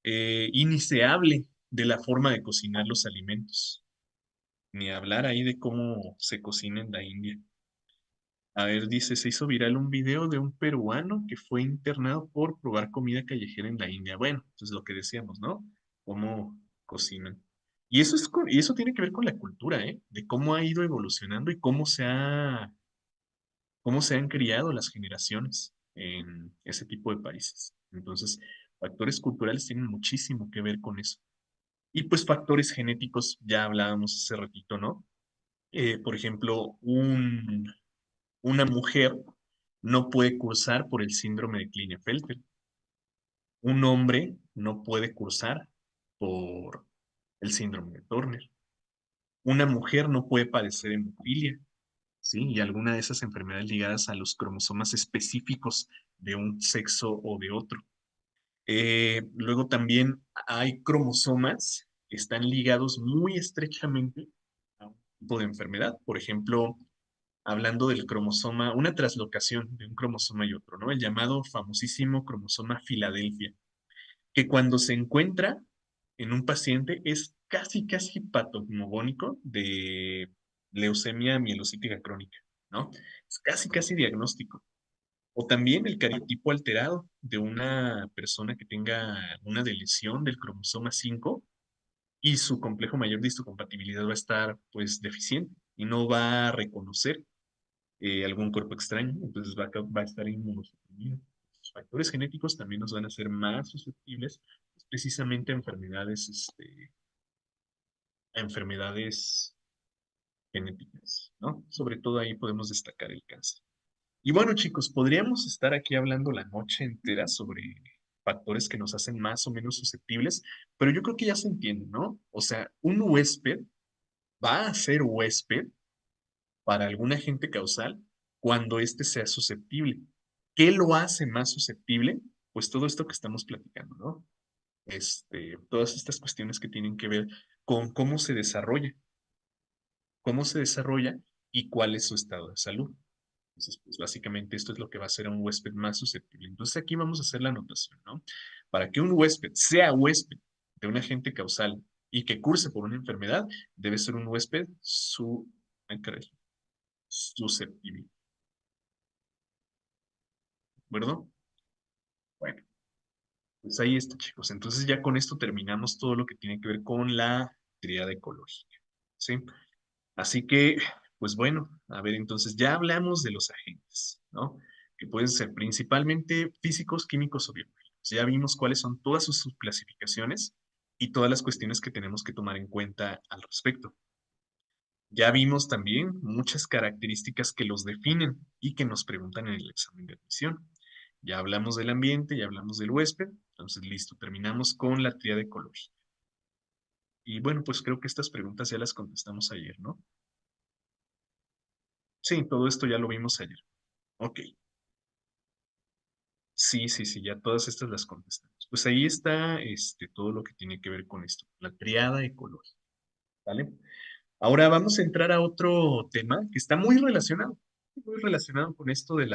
Y ni se hable de la forma de cocinar los alimentos, ni hablar ahí de cómo se cocina en la India. A ver, dice, se hizo viral un video de un peruano que fue internado por probar comida callejera en la India. Bueno, pues lo que decíamos, ¿no? Cómo cocinan. Y eso tiene que ver con la cultura, ¿eh? De cómo ha ido evolucionando y cómo se han criado las generaciones en ese tipo de países. Entonces, factores culturales tienen muchísimo que ver con eso. Y pues factores genéticos, ya hablábamos hace ratito, ¿no? Por ejemplo, una mujer no puede cursar por el síndrome de Klinefelter. Un hombre no puede cursar por el síndrome de Turner. Una mujer no puede padecer hemofilia, ¿sí? Y alguna de esas enfermedades ligadas a los cromosomas específicos de un sexo o de otro. Luego también hay cromosomas que están ligados muy estrechamente a un tipo de enfermedad. Por ejemplo, hablando del cromosoma, una traslocación de un cromosoma y otro, ¿no? El llamado famosísimo cromosoma Filadelfia, que cuando se encuentra en un paciente es casi, casi patognomónico de leucemia mielocítica crónica, ¿no? Es casi, casi diagnóstico. O también el cariotipo alterado de una persona que tenga una deleción del cromosoma 5 y su complejo mayor de histocompatibilidad va a estar pues deficiente y no va a reconocer algún cuerpo extraño, entonces va a estar inmunosuprimido. Los factores genéticos también nos van a hacer más susceptibles pues, precisamente a enfermedades genéticas, ¿no? Sobre todo ahí podemos destacar el cáncer. Y bueno, chicos, podríamos estar aquí hablando la noche entera sobre factores que nos hacen más o menos susceptibles, pero yo creo que ya se entiende, ¿no? O sea, un huésped va a ser huésped para algún agente causal cuando éste sea susceptible. ¿Qué lo hace más susceptible? Pues todo esto que estamos platicando, ¿no? Todas estas cuestiones que tienen que ver con cómo se desarrolla y cuál es su estado de salud. Entonces, pues básicamente esto es lo que va a hacer a un huésped más susceptible. Entonces aquí vamos a hacer la anotación, ¿no? Para que un huésped sea huésped de un agente causal y que curse por una enfermedad, debe ser un huésped ay, caray, susceptible. acuerdo? Bueno, pues ahí está, chicos. Entonces ya con esto terminamos todo lo que tiene que ver con la tríada ecológica, ¿sí? Así que, pues bueno, a ver, entonces ya hablamos de los agentes, ¿no? Que pueden ser principalmente físicos, químicos o biológicos. Ya vimos cuáles son todas sus subclasificaciones y todas las cuestiones que tenemos que tomar en cuenta al respecto. Ya vimos también muchas características que los definen y que nos preguntan en el examen de admisión. Ya hablamos del ambiente, ya hablamos del huésped, entonces listo, terminamos con la tríada ecológica. Y bueno, pues creo que estas preguntas ya las contestamos ayer, ¿no? Sí, todo esto ya lo vimos ayer. Ok, sí, sí, sí, ya todas estas las contestamos. Pues ahí está todo lo que tiene que ver con esto, la triada ecológica, ¿vale? Ahora vamos a entrar a otro tema que está muy relacionado con esto de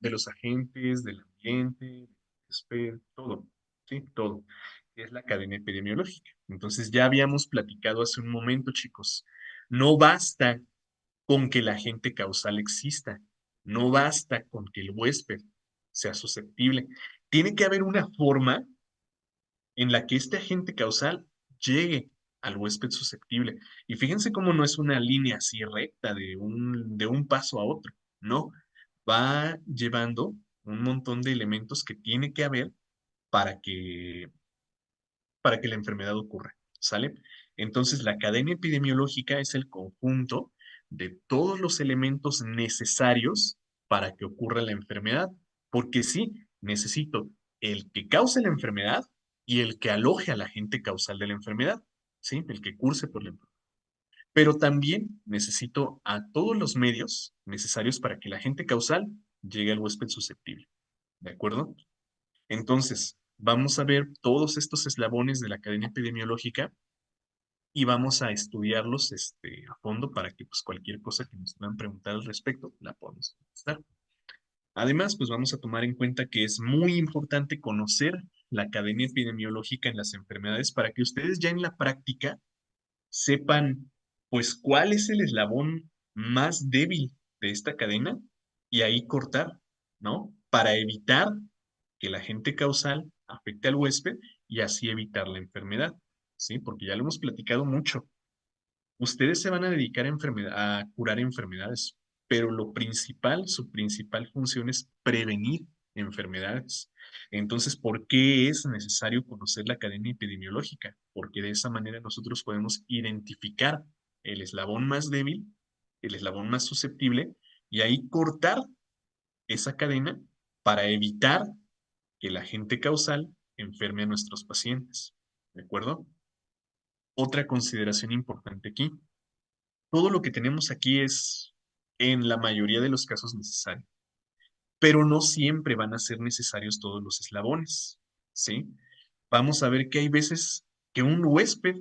de los agentes, del ambiente, del huésped, todo, ¿sí? Todo, que es la cadena epidemiológica. Entonces ya habíamos platicado hace un momento, chicos, no basta con que el agente causal exista. No basta con que el huésped sea susceptible. Tiene que haber una forma en la que este agente causal llegue al huésped susceptible. Y fíjense cómo no es una línea así recta de un paso a otro. No, va llevando un montón de elementos que tiene que haber para para que la enfermedad ocurra, ¿sale? Entonces, la cadena epidemiológica es el conjunto de todos los elementos necesarios para que ocurra la enfermedad, porque sí, necesito el que cause la enfermedad y el que aloje al agente causal de la enfermedad, ¿sí? El que curse por la enfermedad. Pero también necesito a todos los medios necesarios para que el agente causal llegue al huésped susceptible, ¿de acuerdo? Entonces, vamos a ver todos estos eslabones de la cadena epidemiológica y vamos a estudiarlos a fondo para que pues, cualquier cosa que nos puedan preguntar al respecto la podamos contestar. Además, pues vamos a tomar en cuenta que es muy importante conocer la cadena epidemiológica en las enfermedades para que ustedes ya en la práctica sepan pues cuál es el eslabón más débil de esta cadena y ahí cortar, ¿no? Para evitar que el agente causal afecte al huésped y así evitar la enfermedad, ¿sí? Porque ya lo hemos platicado mucho. Ustedes se van a dedicar a curar enfermedades, pero lo principal, su principal función es prevenir enfermedades. Entonces, ¿por qué es necesario conocer la cadena epidemiológica? Porque de esa manera nosotros podemos identificar el eslabón más débil, el eslabón más susceptible, y ahí cortar esa cadena para evitar que el agente causal enferme a nuestros pacientes. ¿De acuerdo? Otra consideración importante aquí. Todo lo que tenemos aquí es, en la mayoría de los casos, necesario, pero no siempre van a ser necesarios todos los eslabones, ¿sí? Vamos a ver que hay veces que un huésped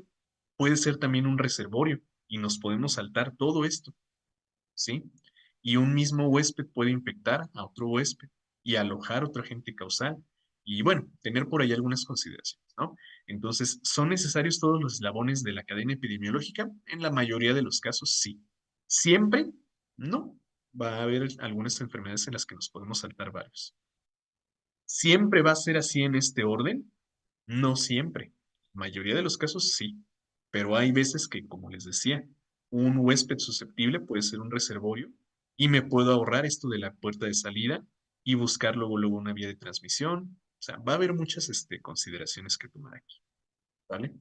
puede ser también un reservorio y nos podemos saltar todo esto, ¿sí? Y un mismo huésped puede infectar a otro huésped y alojar otro agente causal. Y bueno, tener por ahí algunas consideraciones, ¿no? Entonces, ¿son necesarios todos los eslabones de la cadena epidemiológica? En la mayoría de los casos, sí. Siempre, no. Va a haber algunas enfermedades en las que nos podemos saltar varios. ¿Siempre va a ser así en este orden? No siempre. La mayoría de los casos sí. Pero hay veces que, como les decía, un huésped susceptible puede ser un reservorio y me puedo ahorrar esto de la puerta de salida y buscar luego una vía de transmisión. O sea, va a haber muchas consideraciones que tomar aquí, ¿vale?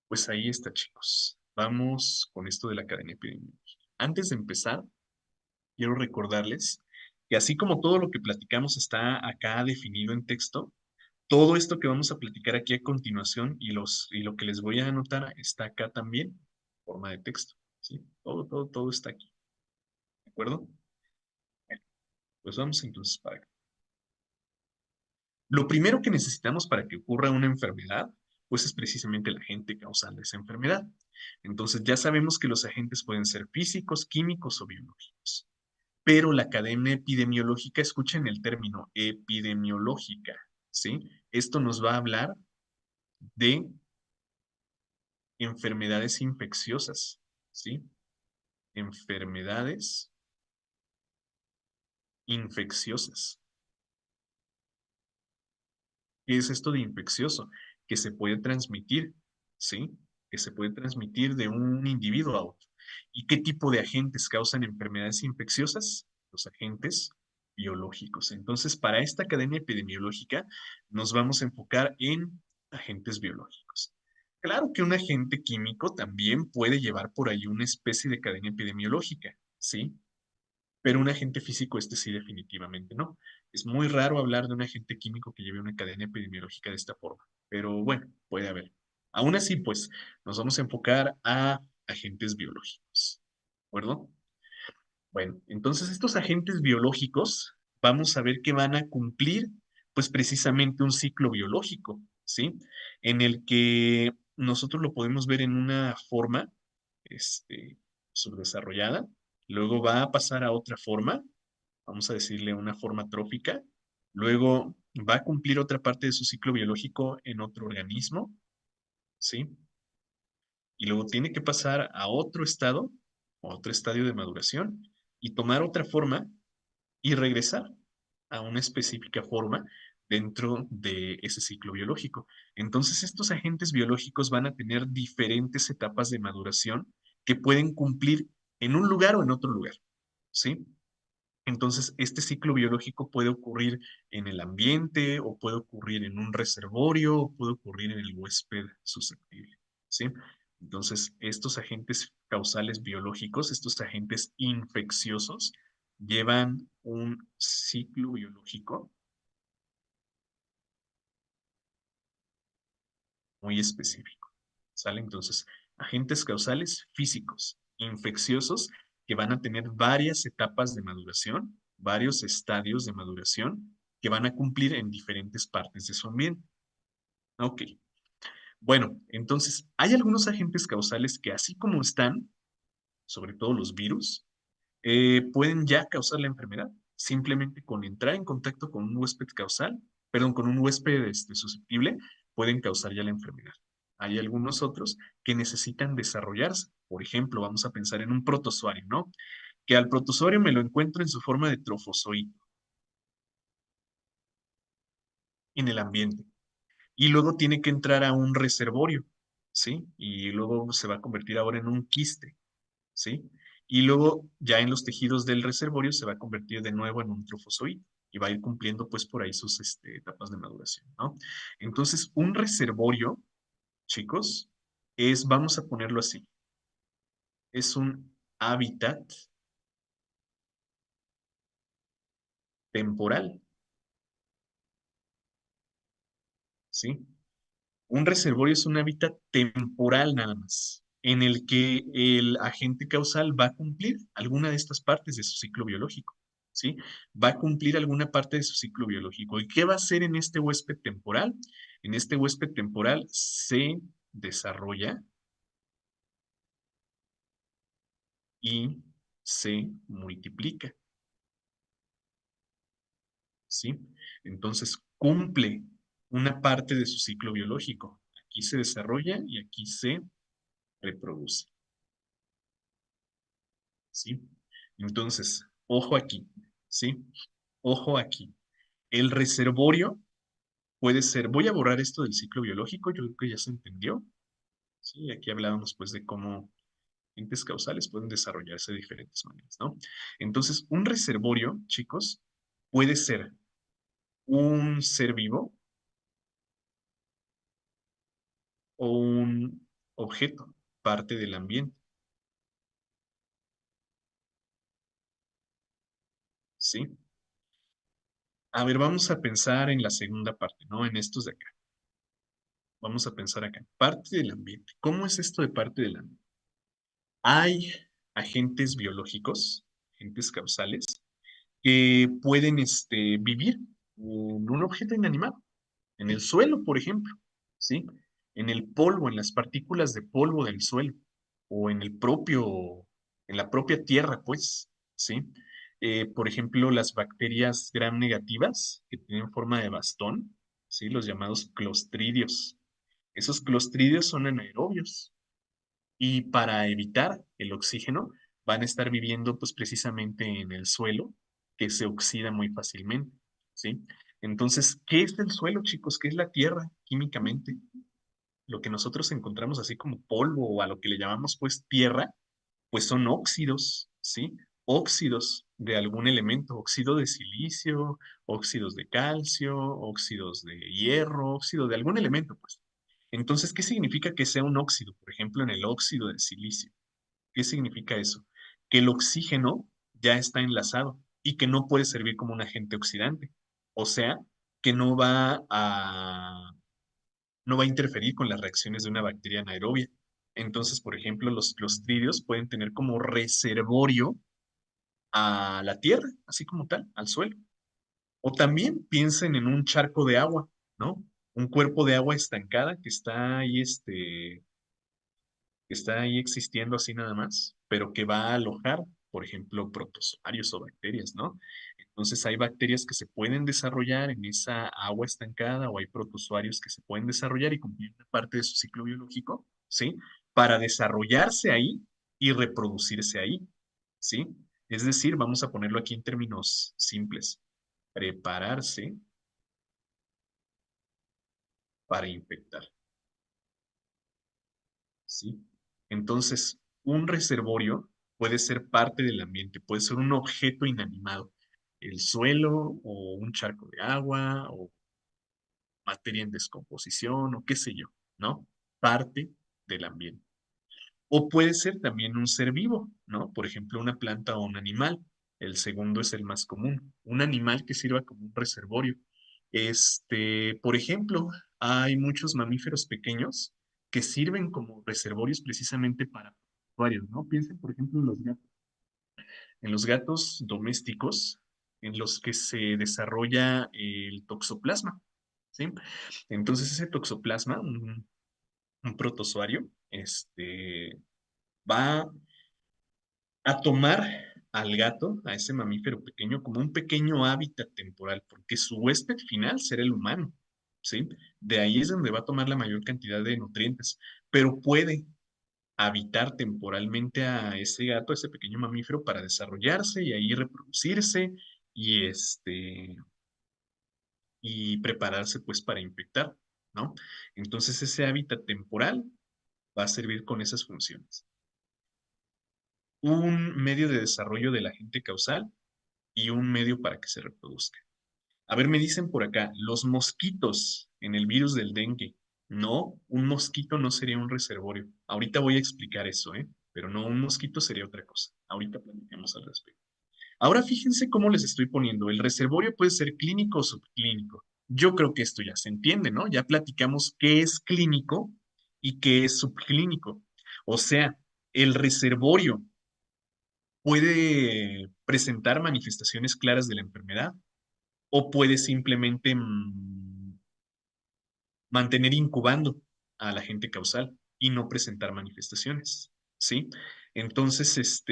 Pues ahí está, chicos. Vamos con esto de la cadena epidemiológica. Antes de empezar, quiero recordarles que así como todo lo que platicamos está acá definido en texto, todo esto que vamos a platicar aquí a continuación y lo que les voy a anotar está acá también, en forma de texto, ¿sí? Todo está aquí, ¿de acuerdo? Bueno, pues vamos entonces para acá. Lo primero que necesitamos para que ocurra una enfermedad, pues es precisamente el agente causal de esa enfermedad. Entonces ya sabemos que los agentes pueden ser físicos, químicos o biológicos. Pero la cadena epidemiológica, escuchen el término epidemiológica, ¿sí? Esto nos va a hablar de enfermedades infecciosas, ¿sí? Enfermedades infecciosas. ¿Qué es esto de infeccioso? Que se puede transmitir, ¿sí? Que se puede transmitir de un individuo a otro. ¿Y qué tipo de agentes causan enfermedades infecciosas? Los agentes biológicos. Entonces, para esta cadena epidemiológica, nos vamos a enfocar en agentes biológicos. Claro que un agente químico también puede llevar por ahí una especie de cadena epidemiológica, ¿sí? Pero un agente físico, este sí, definitivamente no. Es muy raro hablar de un agente químico que lleve una cadena epidemiológica de esta forma, pero bueno, puede haber. Aún así, pues, nos vamos a enfocar a agentes biológicos. ¿De acuerdo? Bueno, entonces estos agentes biológicos, vamos a ver que van a cumplir, pues, precisamente un ciclo biológico, ¿sí? En el que nosotros lo podemos ver en una forma, subdesarrollada, luego va a pasar a otra forma, vamos a decirle una forma trófica, luego va a cumplir otra parte de su ciclo biológico en otro organismo, ¿sí? Y luego tiene que pasar a otro estado, a otro estadio de maduración, y tomar otra forma y regresar a una específica forma dentro de ese ciclo biológico. Entonces, estos agentes biológicos van a tener diferentes etapas de maduración que pueden cumplir en un lugar o en otro lugar, ¿sí? Entonces, este ciclo biológico puede ocurrir en el ambiente o puede ocurrir en un reservorio o puede ocurrir en el huésped susceptible, ¿sí? Entonces, estos agentes causales biológicos, estos agentes infecciosos, llevan un ciclo biológico muy específico, ¿sale? Entonces, agentes causales físicos, infecciosos, que van a tener varias etapas de maduración, varios estadios de maduración, que van a cumplir en diferentes partes de su ambiente. Ok, bueno, entonces, hay algunos agentes causales que así como están, sobre todo los virus, pueden ya causar la enfermedad, simplemente con entrar en contacto con un huésped causal, perdón, con un huésped susceptible, pueden causar ya la enfermedad. Hay algunos otros que necesitan desarrollarse. Por ejemplo, vamos a pensar en un protozoario, ¿no? Que al protozoario me lo encuentro en su forma de trofozoito en el ambiente. Y luego tiene que entrar a un reservorio, ¿sí? Y luego se va a convertir ahora en un quiste, ¿sí? Y luego ya en los tejidos del reservorio se va a convertir de nuevo en un trofozoite y va a ir cumpliendo pues por ahí sus etapas de maduración, ¿no? Entonces, un reservorio, chicos, vamos a ponerlo así, es un hábitat temporal, ¿sí? Un reservorio es un hábitat temporal nada más, en el que el agente causal va a cumplir alguna de estas partes de su ciclo biológico, ¿sí? Va a cumplir alguna parte de su ciclo biológico. ¿Y qué va a hacer en este huésped temporal? En este huésped temporal se desarrolla y se multiplica, ¿sí? Entonces cumple una parte de su ciclo biológico. Aquí se desarrolla y aquí se reproduce. ¿Sí? Entonces, ojo aquí, ¿sí? Ojo aquí. El reservorio puede ser, voy a borrar esto del ciclo biológico, yo creo que ya se entendió, ¿sí? Aquí hablábamos pues de cómo entes causales pueden desarrollarse de diferentes maneras, ¿no? Entonces, un reservorio, chicos, puede ser un ser vivo o un objeto, parte del ambiente, ¿sí? A ver, vamos a pensar en la segunda parte, ¿no? En estos de acá. Vamos a pensar acá. Parte del ambiente. ¿Cómo es esto de parte del ambiente? Hay agentes biológicos, agentes causales, que pueden vivir en un objeto inanimado, en el suelo, por ejemplo, ¿sí? En el polvo, en las partículas de polvo del suelo, o en la propia tierra, pues, ¿sí? Por ejemplo, las bacterias gram negativas, que tienen forma de bastón, ¿sí? Los llamados clostridios. Esos clostridios son anaerobios y para evitar el oxígeno van a estar viviendo pues precisamente en el suelo, que se oxida muy fácilmente, ¿sí? Entonces, ¿qué es el suelo, chicos? ¿Qué es la tierra químicamente? Lo que nosotros encontramos así como polvo o a lo que le llamamos pues tierra, pues son óxidos, ¿sí? Óxidos de algún elemento, óxido de silicio, óxidos de calcio, óxidos de hierro, óxido de algún elemento, pues. Entonces, ¿qué significa que sea un óxido? Por ejemplo, en el óxido de silicio. ¿Qué significa eso? Que el oxígeno ya está enlazado y que no puede servir como un agente oxidante. O sea, que no va a interferir con las reacciones de una bacteria anaerobia. Entonces, por ejemplo, los clostridios pueden tener como reservorio a la tierra, así como tal, al suelo. O también piensen en un charco de agua, ¿no? Un cuerpo de agua estancada que está ahí existiendo así nada más, pero que va a alojar, por ejemplo, protozoarios o bacterias, ¿no? Entonces hay bacterias que se pueden desarrollar en esa agua estancada o hay protozoarios que se pueden desarrollar y cumplir una parte de su ciclo biológico, ¿sí? Para desarrollarse ahí y reproducirse ahí, ¿sí? Es decir, vamos a ponerlo aquí en términos simples, prepararse para infectar, ¿sí? Entonces, un reservorio puede ser parte del ambiente, puede ser un objeto inanimado, el suelo o un charco de agua o materia en descomposición o qué sé yo, ¿no? Parte del ambiente. O puede ser también un ser vivo, ¿no? Por ejemplo, una planta o un animal. El segundo es el más común. Un animal que sirva como un reservorio. Por ejemplo, hay muchos mamíferos pequeños que sirven como reservorios precisamente para usuarios, ¿no? Piensen, por ejemplo, en los gatos domésticos, en los que se desarrolla el toxoplasma, ¿sí? Entonces ese toxoplasma, un protozoario, va a tomar al gato, a ese mamífero pequeño, como un pequeño hábitat temporal, porque su huésped final será el humano, ¿sí? De ahí es donde va a tomar la mayor cantidad de nutrientes, pero puede habitar temporalmente a ese gato, a ese pequeño mamífero, para desarrollarse y ahí reproducirse y y prepararse pues para infectar, ¿no? Entonces ese hábitat temporal va a servir con esas funciones. Un medio de desarrollo del agente causal y un medio para que se reproduzca. A ver, me dicen por acá, los mosquitos en el virus del dengue. No, un mosquito no sería un reservorio. Ahorita voy a explicar eso, ¿eh? Pero no, un mosquito sería otra cosa. Ahorita platicamos al respecto. Ahora fíjense cómo les estoy poniendo. El reservorio puede ser clínico o subclínico. Yo creo que esto ya se entiende, ¿no? Ya platicamos qué es clínico y qué es subclínico. O sea, el reservorio puede presentar manifestaciones claras de la enfermedad o puede simplemente mantener incubando al agente causal y no presentar manifestaciones, ¿sí? Entonces,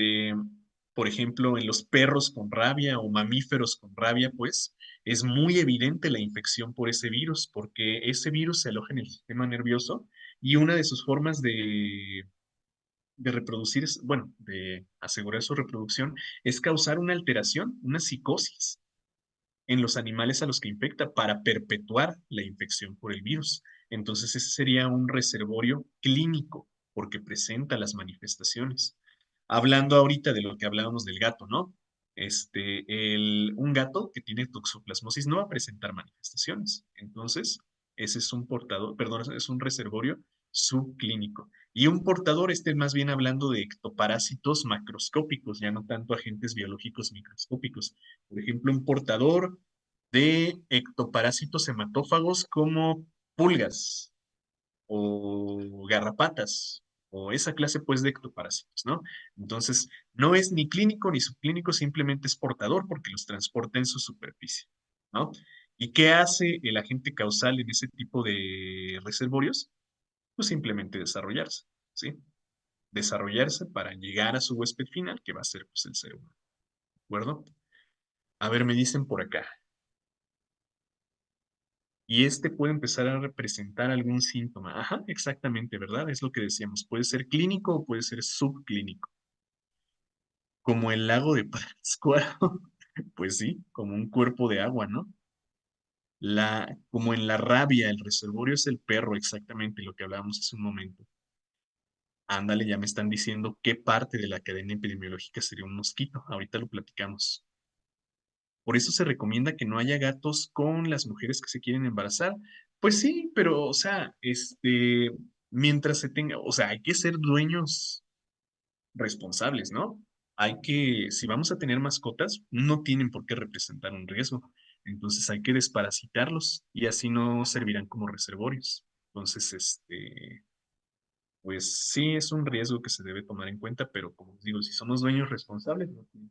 por ejemplo, en los perros con rabia o mamíferos con rabia, pues es muy evidente la infección por ese virus, porque ese virus se aloja en el sistema nervioso y una de sus formas de reproducir, bueno, de asegurar su reproducción, es causar una alteración, una psicosis en los animales a los que infecta para perpetuar la infección por el virus. Entonces, ese sería un reservorio clínico porque presenta las manifestaciones. Hablando ahorita de lo que hablábamos del gato, ¿no? Un gato que tiene toxoplasmosis no va a presentar manifestaciones. Entonces, ese es un portador, perdón, es un reservorio subclínico. Y un portador, más bien hablando de ectoparásitos macroscópicos, ya no tanto agentes biológicos microscópicos. Por ejemplo, un portador de ectoparásitos hematófagos como pulgas o garrapatas o esa clase pues de ectoparásitos, ¿no? Entonces, no es ni clínico ni subclínico, simplemente es portador porque los transporta en su superficie, ¿no? ¿Y qué hace el agente causal en ese tipo de reservorios? Pues simplemente desarrollarse, ¿sí? Desarrollarse para llegar a su huésped final, que va a ser pues el ser humano, ¿de acuerdo? A ver, me dicen por acá. Y puede empezar a representar algún síntoma. Ajá, exactamente, ¿verdad? Es lo que decíamos. Puede ser clínico o puede ser subclínico, como el lago de Pátzcuaro. Pues sí, como un cuerpo de agua, ¿no? Como en la rabia, el reservorio es el perro, exactamente lo que hablábamos hace un momento. Ándale, ya me están diciendo qué parte de la cadena epidemiológica sería un mosquito. Ahorita lo platicamos. Por eso se recomienda que no haya gatos con las mujeres que se quieren embarazar. Pues sí, pero, o sea, mientras se tenga, o sea, hay que ser dueños responsables, ¿no? Si vamos a tener mascotas, no tienen por qué representar un riesgo. Entonces hay que desparasitarlos y así no servirán como reservorios. Entonces, pues sí es un riesgo que se debe tomar en cuenta, pero como os digo, si somos dueños responsables, no tiene.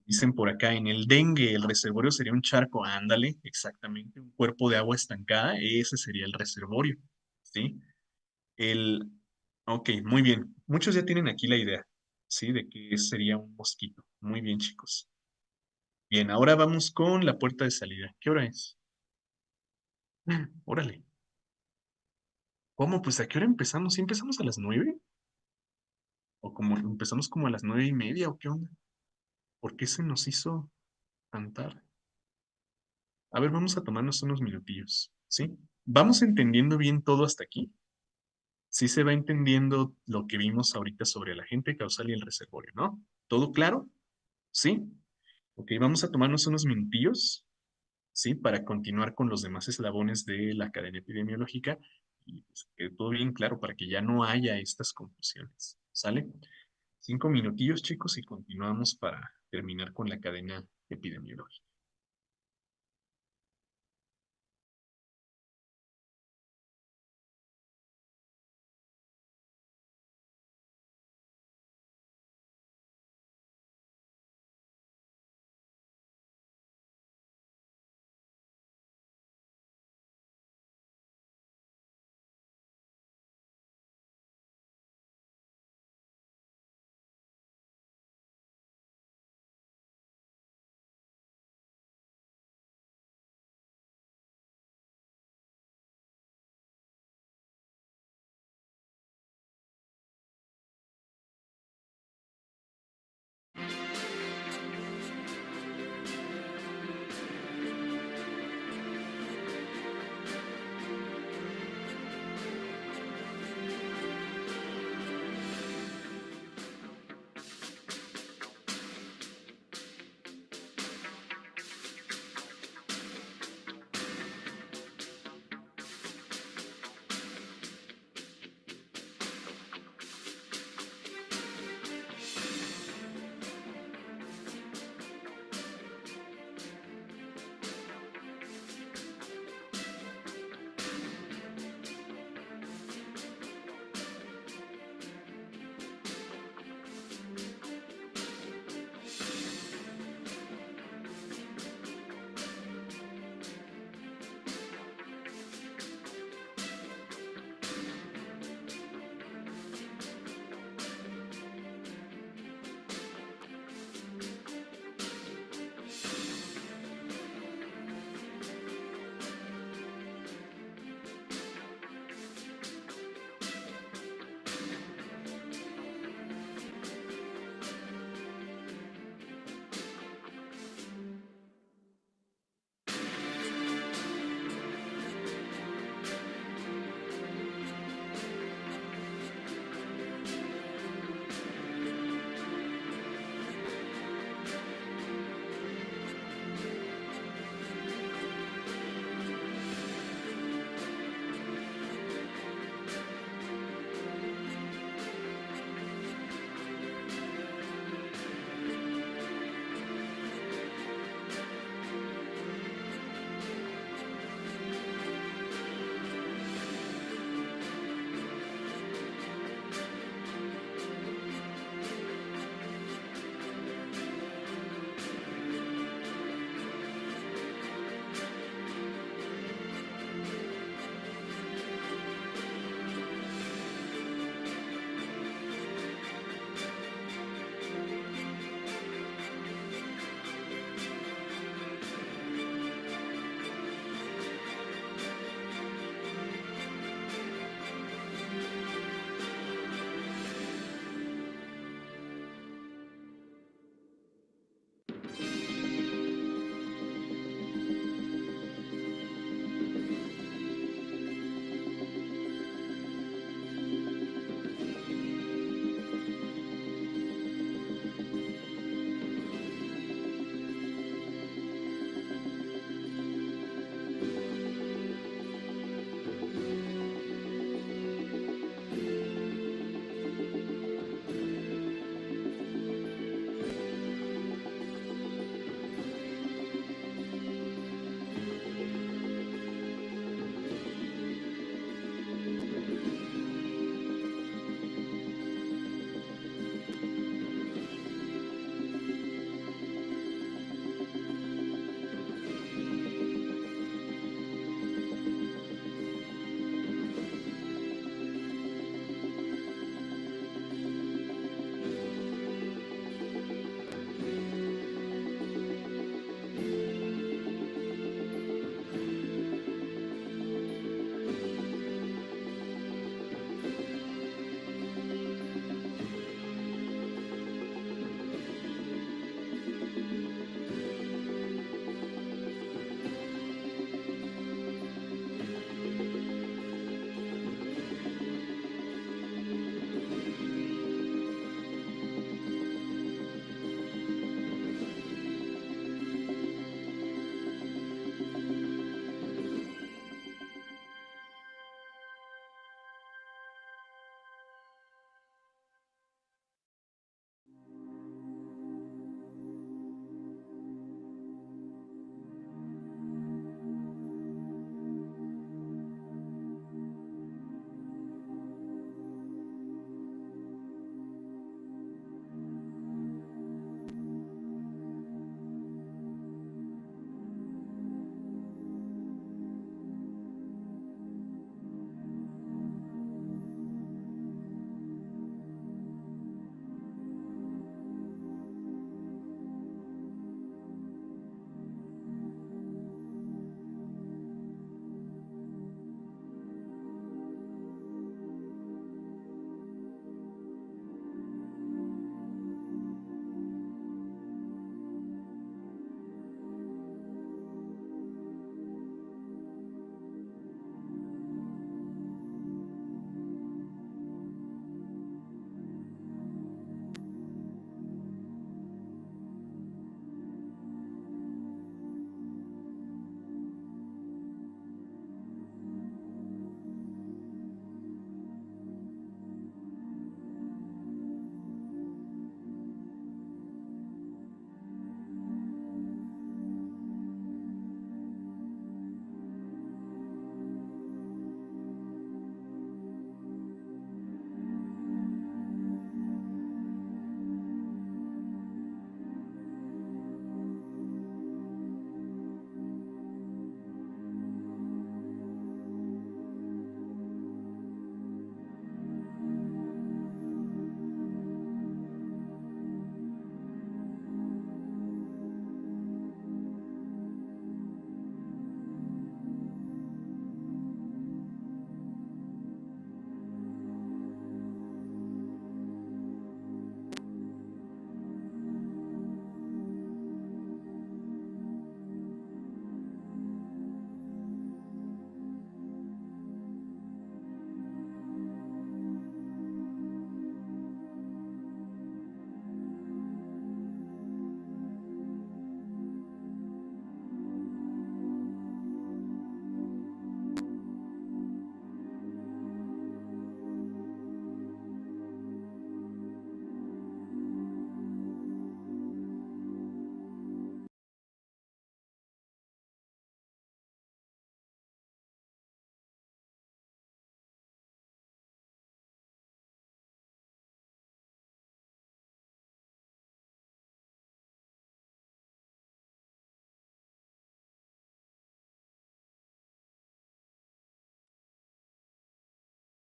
Dicen por acá, en el dengue, el reservorio sería un charco, ándale, exactamente, un cuerpo de agua estancada, ese sería el reservorio, ¿sí? El, ok, muy bien. Muchos ya tienen aquí la idea, ¿sí? De que sería un mosquito. Muy bien, chicos. Bien, ahora vamos con la puerta de salida. ¿Qué hora es? Órale. ¿Cómo? Pues ¿a qué hora empezamos? ¿Sí empezamos a las 9? ¿O como empezamos como a las 9:30? ¿O qué onda? ¿Por qué se nos hizo tan tarde? A ver, vamos a tomarnos unos minutillos, ¿sí? ¿Vamos entendiendo bien todo hasta aquí? Sí se va entendiendo lo que vimos ahorita sobre el agente causal y el reservorio, ¿no? ¿Todo claro? ¿Sí? Ok, vamos a tomarnos unos minutillos, ¿sí? Para continuar con los demás eslabones de la cadena epidemiológica y pues, que todo bien claro para que ya no haya estas confusiones, ¿sale? 5 minutillos, chicos, y continuamos para terminar con la cadena epidemiológica.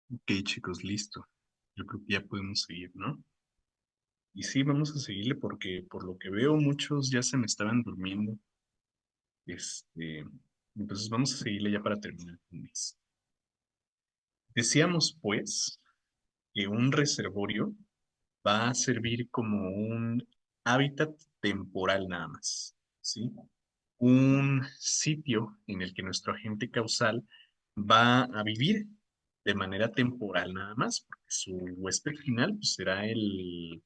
Ok, chicos, listo. Yo creo que ya podemos seguir, ¿no? Y sí, vamos a seguirle porque por lo que veo muchos ya se me estaban durmiendo. Entonces vamos a seguirle ya para terminar con esto. Decíamos pues que un reservorio va a servir como un hábitat temporal nada más, ¿sí? Un sitio en el que nuestro agente causal va a vivir de manera temporal nada más, porque su huésped final pues, será el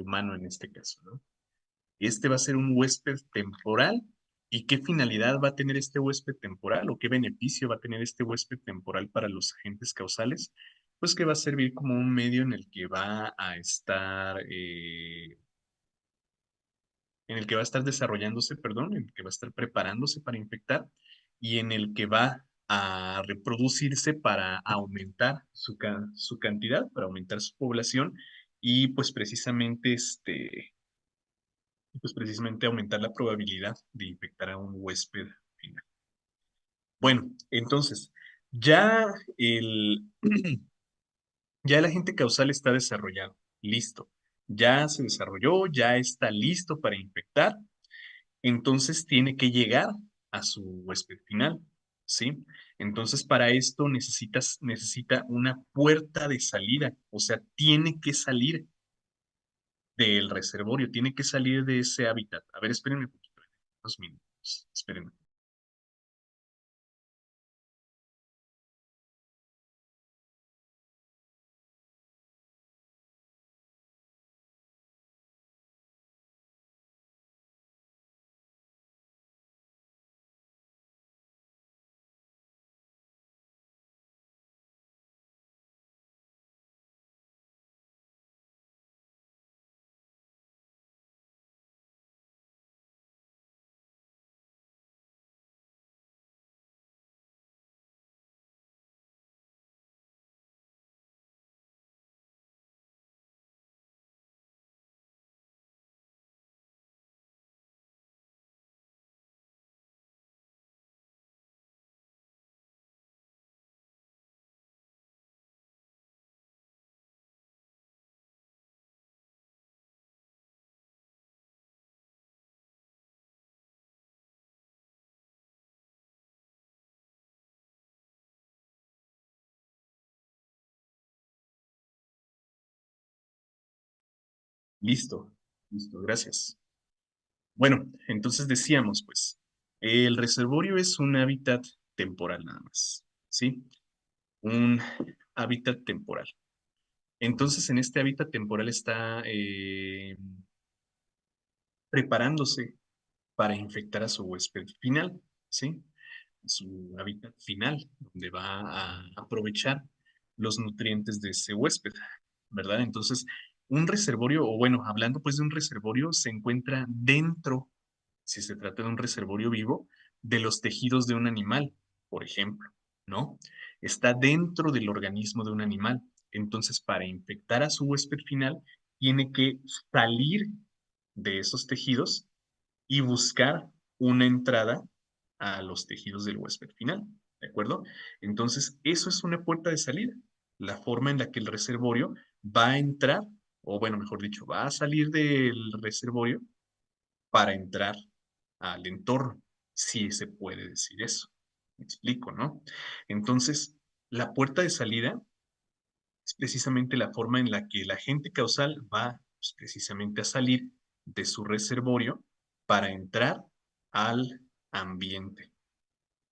humano en este caso, ¿no? Este va a ser un huésped temporal. ¿Y qué finalidad va a tener este huésped temporal o qué beneficio va a tener este huésped temporal para los agentes causales? Pues que va a servir como un medio en el que va a estar, en el que va a estar desarrollándose, perdón, en el que va a estar preparándose para infectar y en el que va a reproducirse para aumentar su cantidad, para aumentar su población y pues precisamente aumentar la probabilidad de infectar a un huésped final. Bueno, entonces, ya el, ya el agente causal está desarrollado, listo. Ya se desarrolló, ya está listo para infectar, entonces tiene que llegar a su huésped final, ¿sí? Entonces, para esto necesita una puerta de salida, o sea, tiene que salir del reservorio, tiene que salir de ese hábitat. A ver, espérenme un poquito, 2 minutos, espérenme. Listo, listo, gracias. Bueno, entonces decíamos, pues, el reservorio es un hábitat temporal nada más, ¿sí? Un hábitat temporal. Entonces, en este hábitat temporal está preparándose para infectar a su huésped final, ¿sí? Su hábitat final, donde va a aprovechar los nutrientes de ese huésped, ¿verdad? Entonces, un reservorio, o bueno, hablando pues de un reservorio, se encuentra dentro, si se trata de un reservorio vivo, de los tejidos de un animal, por ejemplo, ¿no? Está dentro del organismo de un animal. Entonces, para infectar a su huésped final, tiene que salir de esos tejidos y buscar una entrada a los tejidos del huésped final, ¿de acuerdo? Entonces, eso es una puerta de salida, la forma en la que el reservorio va a entrar, o bueno, mejor dicho, va a salir del reservorio para entrar al entorno, si se puede decir eso. Me explico, ¿no? Entonces, la puerta de salida es precisamente la forma en la que el agente causal va pues, precisamente a salir de su reservorio para entrar al ambiente,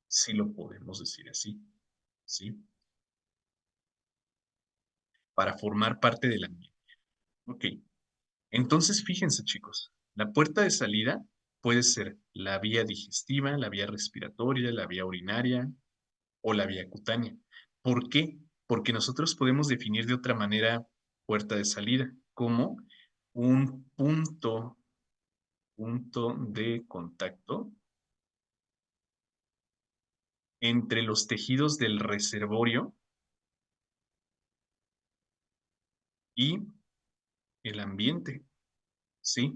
si lo podemos decir así, ¿sí? Para formar parte del ambiente. Ok, entonces fíjense chicos, la puerta de salida puede ser la vía digestiva, la vía respiratoria, la vía urinaria o la vía cutánea. ¿Por qué? Porque nosotros podemos definir de otra manera puerta de salida como un punto de contacto entre los tejidos del reservorio y el ambiente, ¿sí?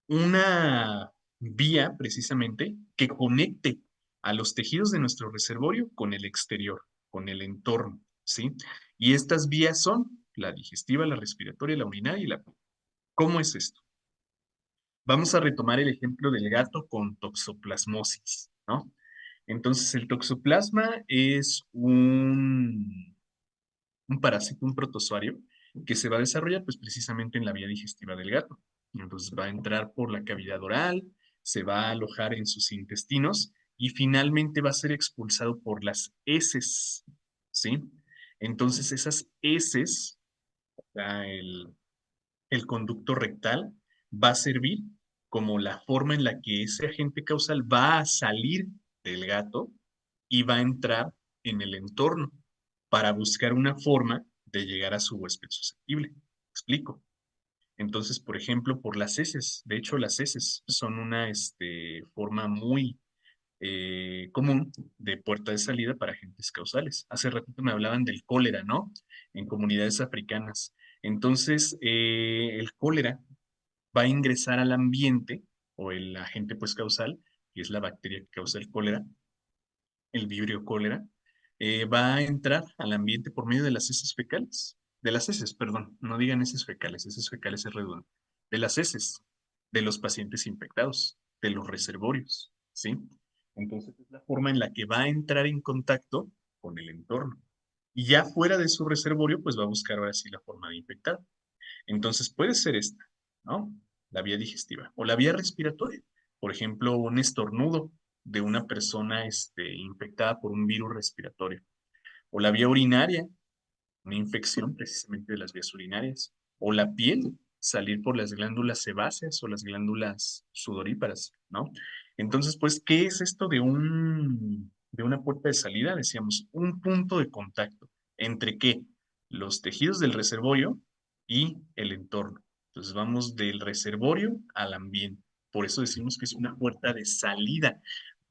Una vía precisamente que conecte a los tejidos de nuestro reservorio con el exterior, con el entorno, ¿sí? Y estas vías son la digestiva, la respiratoria, la urinaria y la... ¿Cómo es esto? Vamos a retomar el ejemplo del gato con toxoplasmosis, ¿no? Entonces, el toxoplasma es un parásito, un protozoario, que se va a desarrollar pues precisamente en la vía digestiva del gato. Entonces va a entrar por la cavidad oral, se va a alojar en sus intestinos y finalmente va a ser expulsado por las heces, ¿sí? Entonces esas heces, el conducto rectal, va a servir como la forma en la que ese agente causal va a salir del gato y va a entrar en el entorno para buscar una forma de llegar a su huésped susceptible. ¿Explico? Entonces, por ejemplo, por las heces. De hecho, las heces son una forma muy común de puerta de salida para agentes causales. Hace ratito me hablaban del cólera, ¿no? En comunidades africanas. Entonces, el cólera va a ingresar al ambiente, o el agente pues causal, que es la bacteria que causa el cólera, el vibrio cólera, va a entrar al ambiente por medio de las heces fecales, de las heces, perdón, no digan heces fecales es redundante, de las heces de los pacientes infectados, de los reservorios, ¿sí? Entonces es la forma en la que va a entrar en contacto con el entorno. Y ya fuera de su reservorio, pues va a buscar ahora sí la forma de infectar. Entonces puede ser esta, ¿no? La vía digestiva o la vía respiratoria. Por ejemplo, un estornudo de una persona infectada por un virus respiratorio. O la vía urinaria, una infección precisamente de las vías urinarias. O la piel, salir por las glándulas sebáceas o las glándulas sudoríparas, ¿no? Entonces, pues, ¿qué es esto de una puerta de salida? Decíamos, un punto de contacto. ¿Entre qué? Los tejidos del reservorio y el entorno. Entonces, vamos del reservorio al ambiente. Por eso decimos que es una puerta de salida.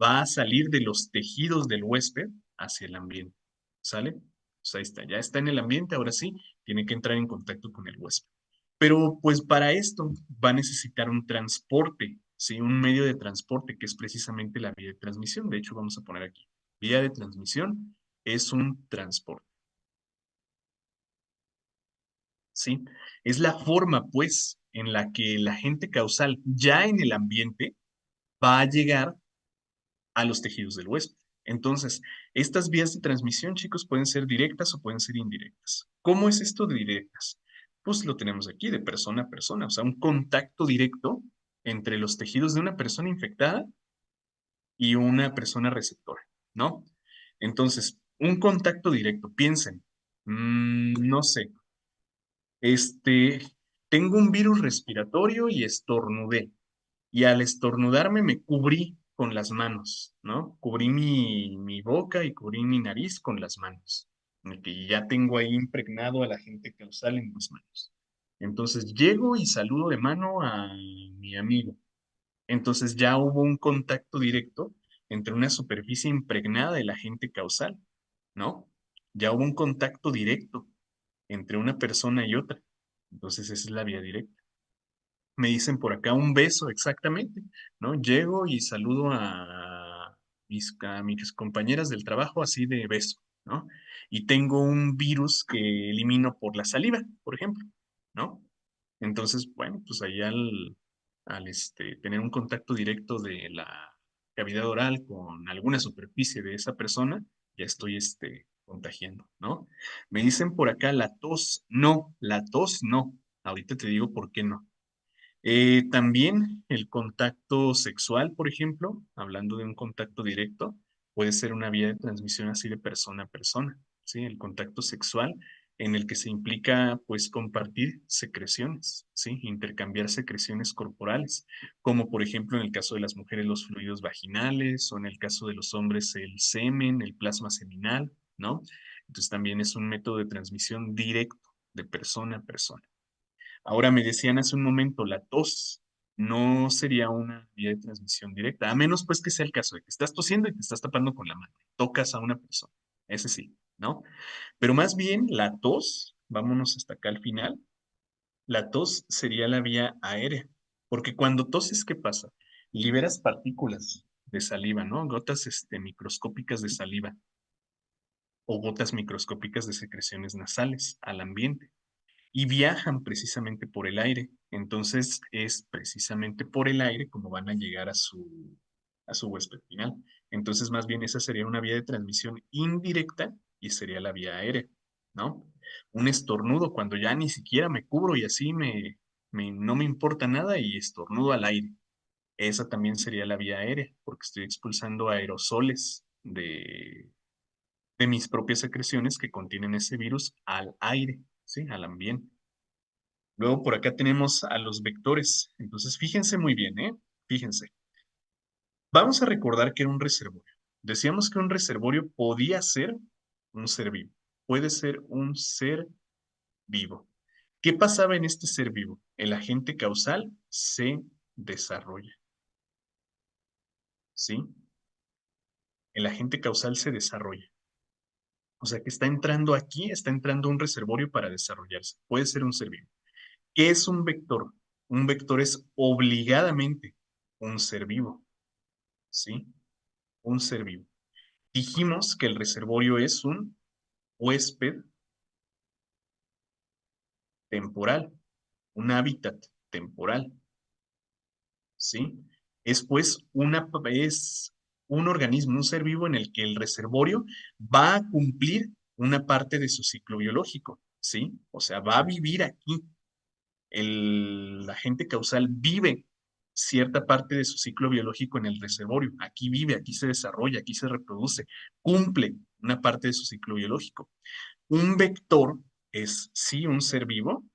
Va a salir de los tejidos del huésped hacia el ambiente. ¿Sale? Pues ahí está, ya está en el ambiente, ahora sí, tiene que entrar en contacto con el huésped. Pero pues para esto va a necesitar un transporte, ¿sí? Un medio de transporte que es precisamente la vía de transmisión. De hecho, vamos a poner aquí, vía de transmisión es un transporte, ¿sí? Es la forma, pues, en la que el agente causal ya en el ambiente va a llegar a los tejidos del huésped. Entonces, estas vías de transmisión, chicos, pueden ser directas o pueden ser indirectas. ¿Cómo es esto de directas? Pues lo tenemos aquí, de persona a persona, o sea, un contacto directo entre los tejidos de una persona infectada y una persona receptora, ¿no? Entonces, un contacto directo, piensen, no sé, este, tengo un virus respiratorio y estornudé y al estornudarme me cubrí con las manos, ¿no? Cubrí mi boca y cubrí mi nariz con las manos, que ya tengo ahí impregnado al agente causal en mis manos. Entonces llego y saludo de mano a mi amigo. Entonces ya hubo un contacto directo entre una superficie impregnada del agente causal, ¿no? Ya hubo un contacto directo entre una persona y otra. Entonces esa es la vía directa. Me dicen por acá un beso, exactamente, ¿no? Llego y saludo a mis compañeras del trabajo así de beso, ¿no? Y tengo un virus que elimino por la saliva, por ejemplo, ¿no? Entonces, bueno, pues ahí al tener un contacto directo de la cavidad oral con alguna superficie de esa persona, ya estoy contagiando, ¿no? Me dicen por acá la tos no. Ahorita te digo por qué no. También el contacto sexual, por ejemplo, hablando de un contacto directo, puede ser una vía de transmisión así de persona a persona, ¿sí? El contacto sexual en el que se implica, pues, compartir secreciones, ¿sí? Intercambiar secreciones corporales, como por ejemplo en el caso de las mujeres los fluidos vaginales o en el caso de los hombres el semen, el plasma seminal, ¿no? Entonces también es un método de transmisión directo de persona a persona. Ahora me decían hace un momento, la tos no sería una vía de transmisión directa, a menos pues que sea el caso de que estás tosiendo y te estás tapando con la mano, tocas a una persona, ese sí, ¿no? Pero más bien la tos, vámonos hasta acá al final, la tos sería la vía aérea, porque cuando toses, ¿qué pasa? Liberas partículas de saliva, ¿no? Gotas microscópicas de saliva. o gotas microscópicas de secreciones nasales al ambiente y viajan precisamente por el aire. Entonces es precisamente por el aire como van a llegar a su huésped final. Entonces más bien esa sería una vía de transmisión indirecta y sería la vía aérea, ¿no? Un estornudo cuando ya ni siquiera me cubro y así no me importa nada y estornudo al aire. Esa también sería la vía aérea porque estoy expulsando aerosoles de mis propias secreciones que contienen ese virus al aire, ¿sí? Al ambiente. Luego por acá tenemos a los vectores. Entonces, fíjense muy bien, ¿eh? Fíjense. Vamos a recordar que era un reservorio. Decíamos que un reservorio podía ser un ser vivo. Puede ser un ser vivo. ¿Qué pasaba en este ser vivo? El agente causal se desarrolla, ¿sí? El agente causal se desarrolla. O sea que está entrando aquí, está entrando un reservorio para desarrollarse. Puede ser un ser vivo. ¿Qué es un vector? Un vector es obligadamente un ser vivo. ¿Sí? Un ser vivo. Dijimos que el reservorio es un huésped temporal, un hábitat temporal, ¿sí? Es pues es un organismo, un ser vivo en el que el reservorio va a cumplir una parte de su ciclo biológico, ¿sí? O sea, va a vivir aquí. El agente causal vive cierta parte de su ciclo biológico en el reservorio. Aquí vive, aquí se desarrolla, aquí se reproduce, cumple una parte de su ciclo biológico. Un vector es sí un ser vivo,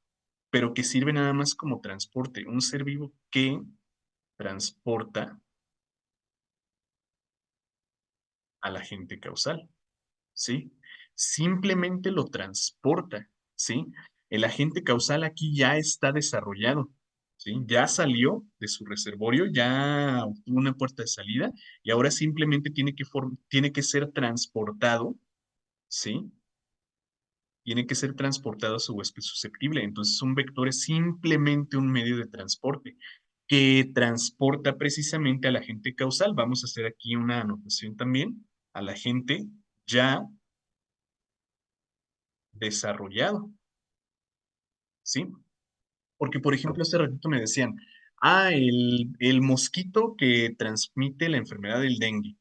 pero que sirve nada más como transporte. Un ser vivo que transporta al agente causal, ¿sí? Simplemente lo transporta, ¿sí? El agente causal aquí ya está desarrollado, ¿sí? Ya salió de su reservorio, ya obtuvo una puerta de salida y ahora simplemente tiene que ser transportado, ¿sí? Tiene que ser transportado a su huésped susceptible. Entonces, un vector es simplemente un medio de transporte que transporta precisamente al agente causal. Vamos a hacer aquí una anotación también, al agente ya desarrollado, ¿sí? Porque, por ejemplo, hace ratito me decían, el mosquito que transmite la enfermedad del dengue.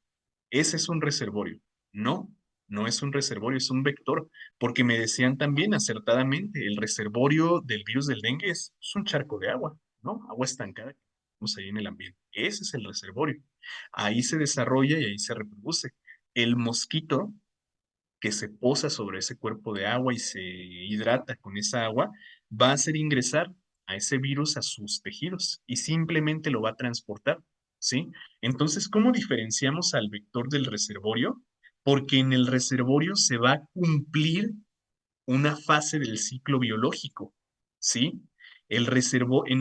Ese es un reservorio. No, no es un reservorio, es un vector, porque me decían también acertadamente, el reservorio del virus del dengue es un charco de agua, ¿no? Agua estancada que tenemos ahí en el ambiente. Ese es el reservorio. Ahí se desarrolla y ahí se reproduce. El mosquito que se posa sobre ese cuerpo de agua y se hidrata con esa agua, va a hacer ingresar a ese virus a sus tejidos y simplemente lo va a transportar, ¿sí? Entonces, ¿cómo diferenciamos al vector del reservorio? Porque en el reservorio se va a cumplir una fase del ciclo biológico, ¿sí? En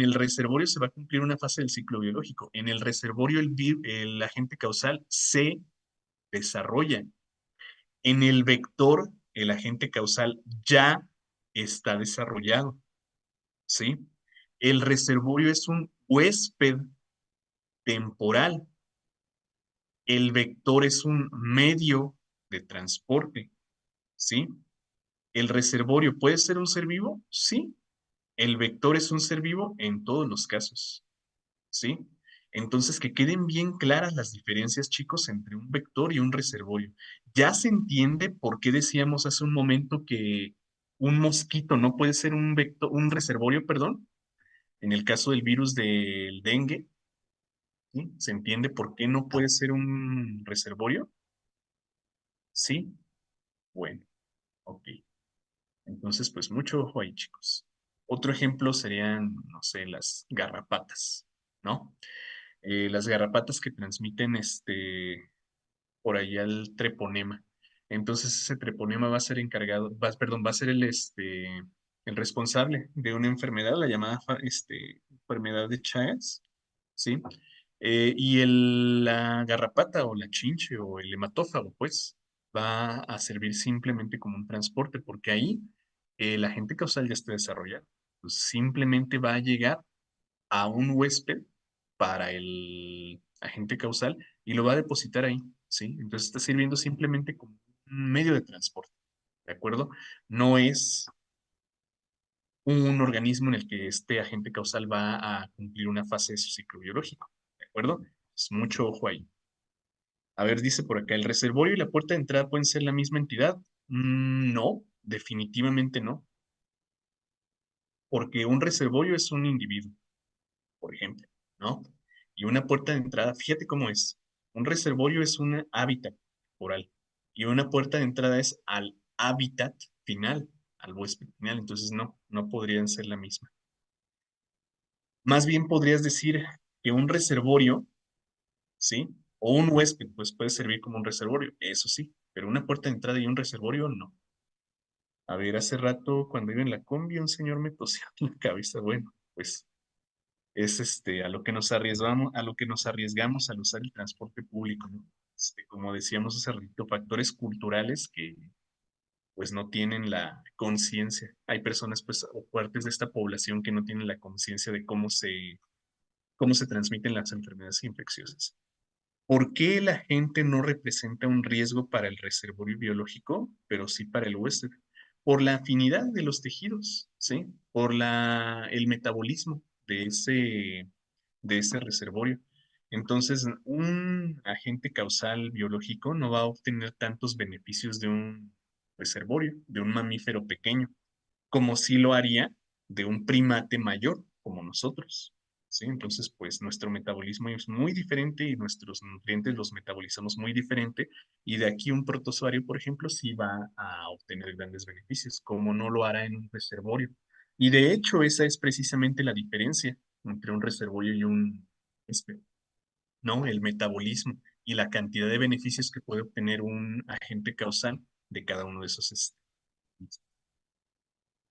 el reservorio se va a cumplir una fase del ciclo biológico. En el reservorio el agente causal se desarrolla. En el vector, el agente causal ya está desarrollado, ¿sí? El reservorio es un huésped temporal. El vector es un medio de transporte, ¿sí? El reservorio puede ser un ser vivo, sí. El vector es un ser vivo en todos los casos, ¿sí? Entonces, que queden bien claras las diferencias, chicos, entre un vector y un reservorio. Ya se entiende por qué decíamos hace un momento que un mosquito no puede ser un vector, un reservorio, perdón, en el caso del virus del dengue, ¿sí? ¿Se entiende por qué no puede ser un reservorio? Sí, bueno, ok. Entonces, pues mucho ojo ahí, chicos. Otro ejemplo serían, no sé, las garrapatas, ¿no? Las garrapatas que transmiten por ahí al treponema. Entonces ese treponema va a ser perdón, va a ser el responsable de una enfermedad, la llamada enfermedad de Chagas, ¿sí? Y la garrapata o la chinche o el hematófago, pues, va a servir simplemente como un transporte, porque ahí el agente causal ya está desarrollado. Pues, simplemente va a llegar a un huésped para el agente causal y lo va a depositar ahí, ¿sí? Entonces está sirviendo simplemente como medio de transporte, ¿de acuerdo? No es un organismo en el que este agente causal va a cumplir una fase de su ciclo biológico, ¿de acuerdo? Es mucho ojo ahí. A ver, dice por acá, ¿el reservorio y la puerta de entrada pueden ser la misma entidad? No, definitivamente no, porque un reservorio es un individuo, por ejemplo, ¿no? Y una puerta de entrada, fíjate cómo es. Un reservorio es un hábitat temporal y una puerta de entrada es al hábitat final, al huésped final. Entonces, no, no podrían ser la misma. Más bien podrías decir que un reservorio, ¿sí? O un huésped, pues puede servir como un reservorio, eso sí, pero una puerta de entrada y un reservorio, no. A ver, hace rato cuando iba en la combi un señor me tosió en la cabeza. Bueno, pues es a lo que nos arriesgamos, a lo que nos arriesgamos al usar el transporte público, ¿no? Como decíamos hace ratito, factores culturales que pues no tienen la conciencia. Hay personas pues o partes de esta población que no tienen la conciencia de cómo se transmiten las enfermedades infecciosas. ¿Por qué la gente no representa un riesgo para el reservorio biológico, pero sí para el huésped? Por la afinidad de los tejidos, ¿sí? Por el metabolismo de ese reservorio. Entonces, un agente causal biológico no va a obtener tantos beneficios de un reservorio, de un mamífero pequeño, como sí lo haría de un primate mayor como nosotros. ¿Sí? Entonces, pues nuestro metabolismo es muy diferente y nuestros nutrientes los metabolizamos muy diferente y de aquí un protozoario, por ejemplo, sí va a obtener grandes beneficios, como no lo hará en un reservorio. Y de hecho, esa es precisamente la diferencia entre un reservorio y un huésped, ¿no? El metabolismo y la cantidad de beneficios que puede obtener un agente causal de cada uno de esos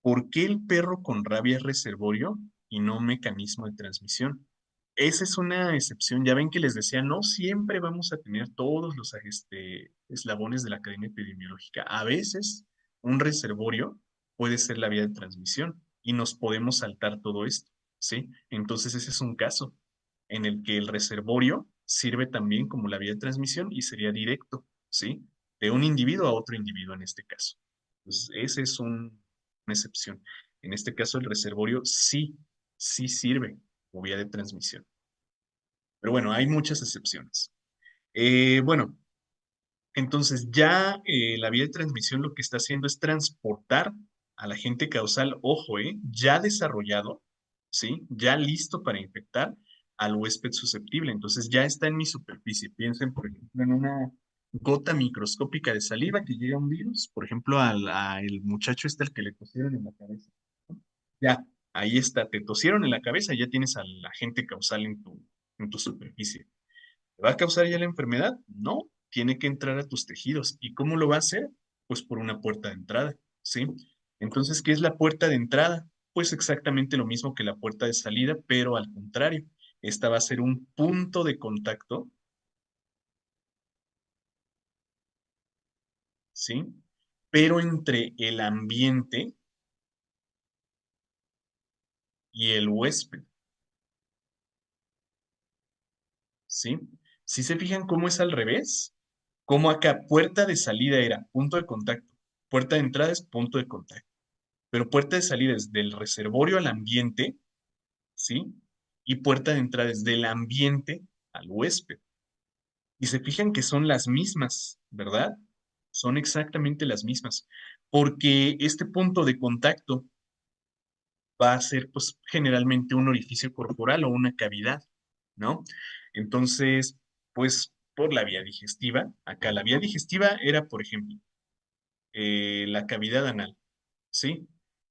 ¿por qué el perro con rabia es reservorio y no mecanismo de transmisión? Esa es una excepción. Ya ven que les decía, no siempre vamos a tener todos los eslabones de la cadena epidemiológica. A veces un reservorio puede ser la vía de transmisión y nos podemos saltar todo esto, ¿sí? Entonces ese es un caso en el que el reservorio sirve también como la vía de transmisión y sería directo, ¿sí? De un individuo a otro individuo en este caso. Entonces, ese es una excepción. En este caso, el reservorio sí, sí sirve como vía de transmisión. Pero bueno, hay muchas excepciones. Bueno, entonces ya la vía de transmisión lo que está haciendo es transportar al agente causal, ojo, ya desarrollado, ¿sí? Ya listo para infectar al huésped susceptible. Entonces ya está en mi superficie. Piensen, por ejemplo, en una gota microscópica de saliva que llega a un virus, por ejemplo, al muchacho al que le tosieron en la cabeza. Ya, ahí está, te tosieron en la cabeza, ya tienes al agente causal en tu superficie. ¿Te va a causar ya la enfermedad? No, tiene que entrar a tus tejidos. ¿Y cómo lo va a hacer? Pues por una puerta de entrada, ¿sí? Entonces, ¿qué es la puerta de entrada? Pues exactamente lo mismo que la puerta de salida, pero al contrario. Esta va a ser un punto de contacto, ¿sí? Pero entre el ambiente y el huésped, ¿sí? Si se fijan cómo es al revés, como acá puerta de salida era punto de contacto, puerta de entrada es punto de contacto. Pero puerta de salida es del reservorio al ambiente, ¿sí? Y puerta de entrada es del ambiente al huésped. Y se fijan que son las mismas, ¿verdad? Son exactamente las mismas, porque este punto de contacto va a ser, pues, generalmente un orificio corporal o una cavidad, ¿no? Entonces, pues, por la vía digestiva, acá la vía digestiva era, por ejemplo, la cavidad anal, ¿sí?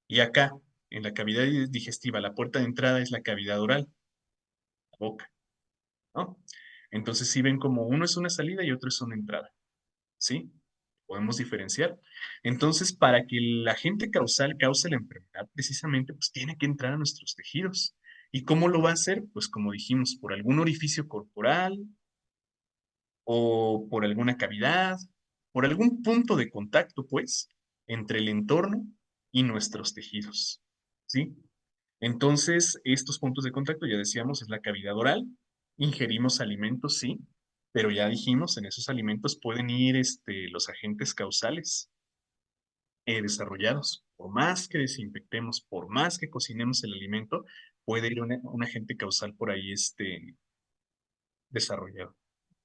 Y acá, en la cavidad digestiva, la puerta de entrada es la cavidad oral, la boca, ¿no? Entonces, si ven como uno es una salida y otro es una entrada, ¿sí? Podemos diferenciar. Entonces, para que el agente causal cause la enfermedad, precisamente, pues tiene que entrar a nuestros tejidos. ¿Y cómo lo va a hacer? Pues como dijimos, por algún orificio corporal o por alguna cavidad, por algún punto de contacto, pues, entre el entorno y nuestros tejidos, ¿sí? Entonces, estos puntos de contacto, ya decíamos, es la cavidad oral. Ingerimos alimentos, sí. Pero ya dijimos, en esos alimentos pueden ir los agentes causales desarrollados. Por más que desinfectemos, por más que cocinemos el alimento, puede ir un agente causal por ahí desarrollado.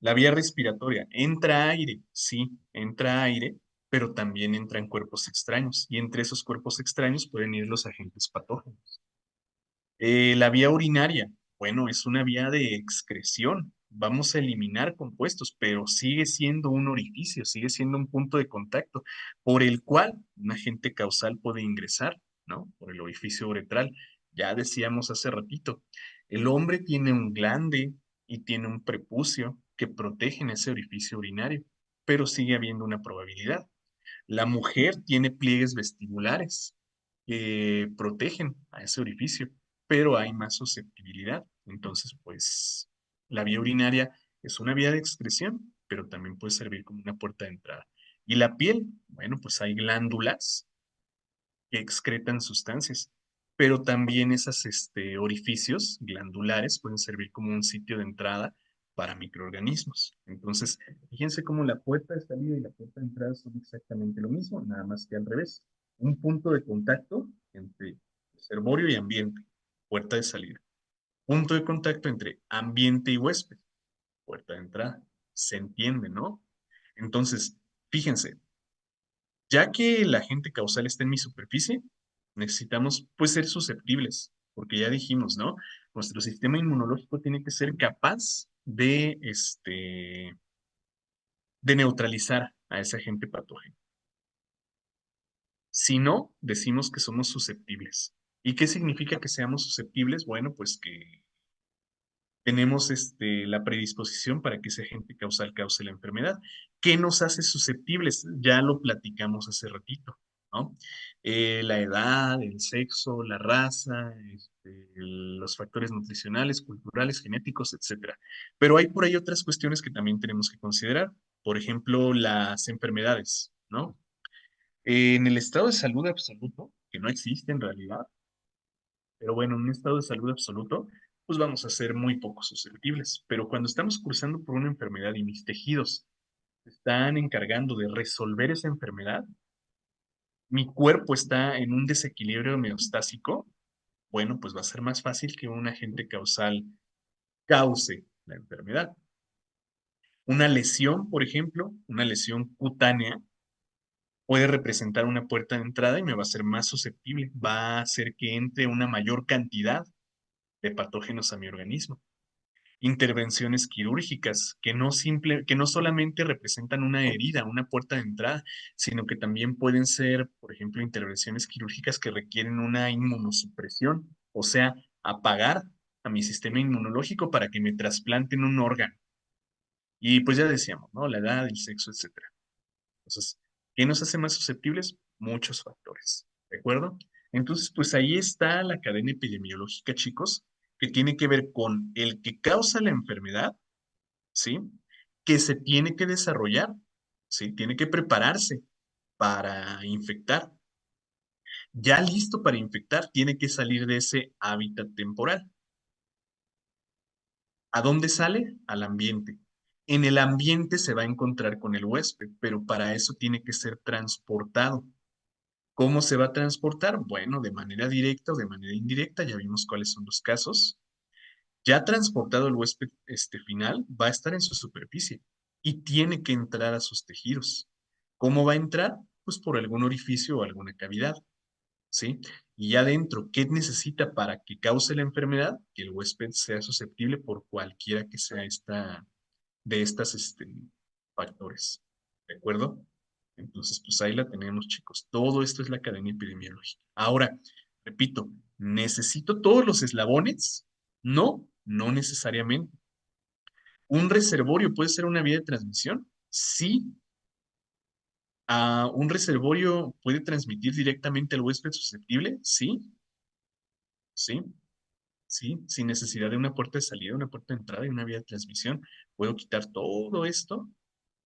La vía respiratoria, entra aire, sí, entra aire, pero también entran cuerpos extraños. Y entre esos cuerpos extraños pueden ir los agentes patógenos. La vía urinaria, bueno, es una vía de excreción. Vamos a eliminar compuestos, pero sigue siendo un orificio, sigue siendo un punto de contacto por el cual un agente causal puede ingresar, ¿no? Por el orificio uretral. Ya decíamos hace ratito, el hombre tiene un glande y tiene un prepucio que protegen ese orificio urinario, pero sigue habiendo una probabilidad. La mujer tiene pliegues vestibulares que protegen a ese orificio, pero hay más susceptibilidad. Entonces, pues, la vía urinaria es una vía de excreción, pero también puede servir como una puerta de entrada. Y la piel, bueno, pues hay glándulas que excretan sustancias, pero también esos orificios glandulares pueden servir como un sitio de entrada para microorganismos. Entonces, fíjense cómo la puerta de salida y la puerta de entrada son exactamente lo mismo, nada más que al revés. Un punto de contacto entre reservorio y ambiente, puerta de salida. Punto de contacto entre ambiente y huésped, puerta de entrada. Se entiende, ¿no? Entonces, fíjense, ya que el agente causal está en mi superficie, necesitamos pues ser susceptibles, porque ya dijimos, ¿no? Nuestro sistema inmunológico tiene que ser capaz de neutralizar a ese agente patógeno. Si no, decimos que somos susceptibles. ¿Y qué significa que seamos susceptibles? Bueno, pues que tenemos la predisposición para que ese agente causal cause la enfermedad. ¿Qué nos hace susceptibles? Ya lo platicamos hace ratito, ¿no? La edad, el sexo, la raza, los factores nutricionales, culturales, genéticos, etcétera. Pero hay por ahí otras cuestiones que también tenemos que considerar. Por ejemplo, las enfermedades, ¿no? En el estado de salud absoluto, que no existe en realidad, pero bueno, en un estado de salud absoluto, pues vamos a ser muy poco susceptibles. Pero cuando estamos cruzando por una enfermedad y mis tejidos se están encargando de resolver esa enfermedad, mi cuerpo está en un desequilibrio homeostásico, bueno, pues va a ser más fácil que un agente causal cause la enfermedad. Una lesión, por ejemplo, una lesión cutánea, puede representar una puerta de entrada y me va a ser más susceptible, va a hacer que entre una mayor cantidad de patógenos a mi organismo. Intervenciones quirúrgicas que no solamente representan una herida, una puerta de entrada, sino que también pueden ser, por ejemplo, intervenciones quirúrgicas que requieren una inmunosupresión, o sea, apagar a mi sistema inmunológico para que me trasplanten un órgano. Y pues ya decíamos, ¿no? La edad, el sexo, etcétera. Entonces, ¿qué nos hace más susceptibles? Muchos factores, ¿de acuerdo? Entonces, pues ahí está la cadena epidemiológica, chicos, que tiene que ver con el que causa la enfermedad, ¿sí? Que se tiene que desarrollar, ¿sí? Tiene que prepararse para infectar. Ya listo para infectar, tiene que salir de ese hábitat temporal. ¿A dónde sale? Al ambiente. En el ambiente se va a encontrar con el huésped, pero para eso tiene que ser transportado. ¿Cómo se va a transportar? Bueno, de manera directa o de manera indirecta, ya vimos cuáles son los casos. Ya transportado el huésped final, va a estar en su superficie y tiene que entrar a sus tejidos. ¿Cómo va a entrar? Pues por algún orificio o alguna cavidad, ¿sí? Y ya dentro, ¿qué necesita para que cause la enfermedad? Que el huésped sea susceptible por cualquiera que sea de estas factores. ¿De acuerdo? Entonces, pues ahí la tenemos, chicos. Todo esto es la cadena epidemiológica. Ahora, repito, ¿necesito todos los eslabones? No, no necesariamente. ¿Un reservorio puede ser una vía de transmisión? Sí. ¿Un reservorio puede transmitir directamente al huésped susceptible? Sí, sí, sí, sin necesidad de una puerta de salida, una puerta de entrada y una vía de transmisión. Puedo quitar todo esto,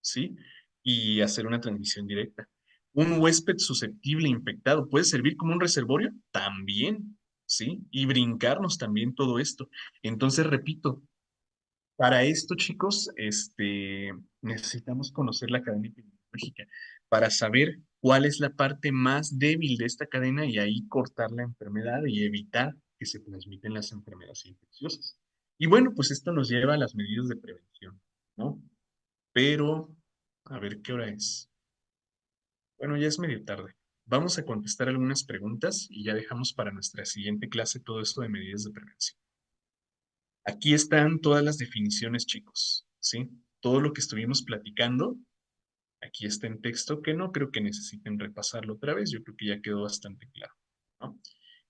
¿sí? Y hacer una transmisión directa. ¿Un huésped susceptible infectado puede servir como un reservorio? También, ¿sí? Y brincarnos también todo esto. Entonces, repito, Para esto, chicos, necesitamos conocer la cadena epidemiológica para saber cuál es la parte más débil de esta cadena y ahí cortar la enfermedad y evitar que se transmiten las enfermedades infecciosas. Y bueno, pues esto nos lleva a las medidas de prevención, ¿no? Pero, a ver qué hora es. Bueno, ya es medio tarde. Vamos a contestar algunas preguntas y ya dejamos para nuestra siguiente clase todo esto de medidas de prevención. Aquí están todas las definiciones, chicos, ¿sí? Todo lo que estuvimos platicando, aquí está en texto que no creo que necesiten repasarlo otra vez, yo creo que ya quedó bastante claro, ¿no?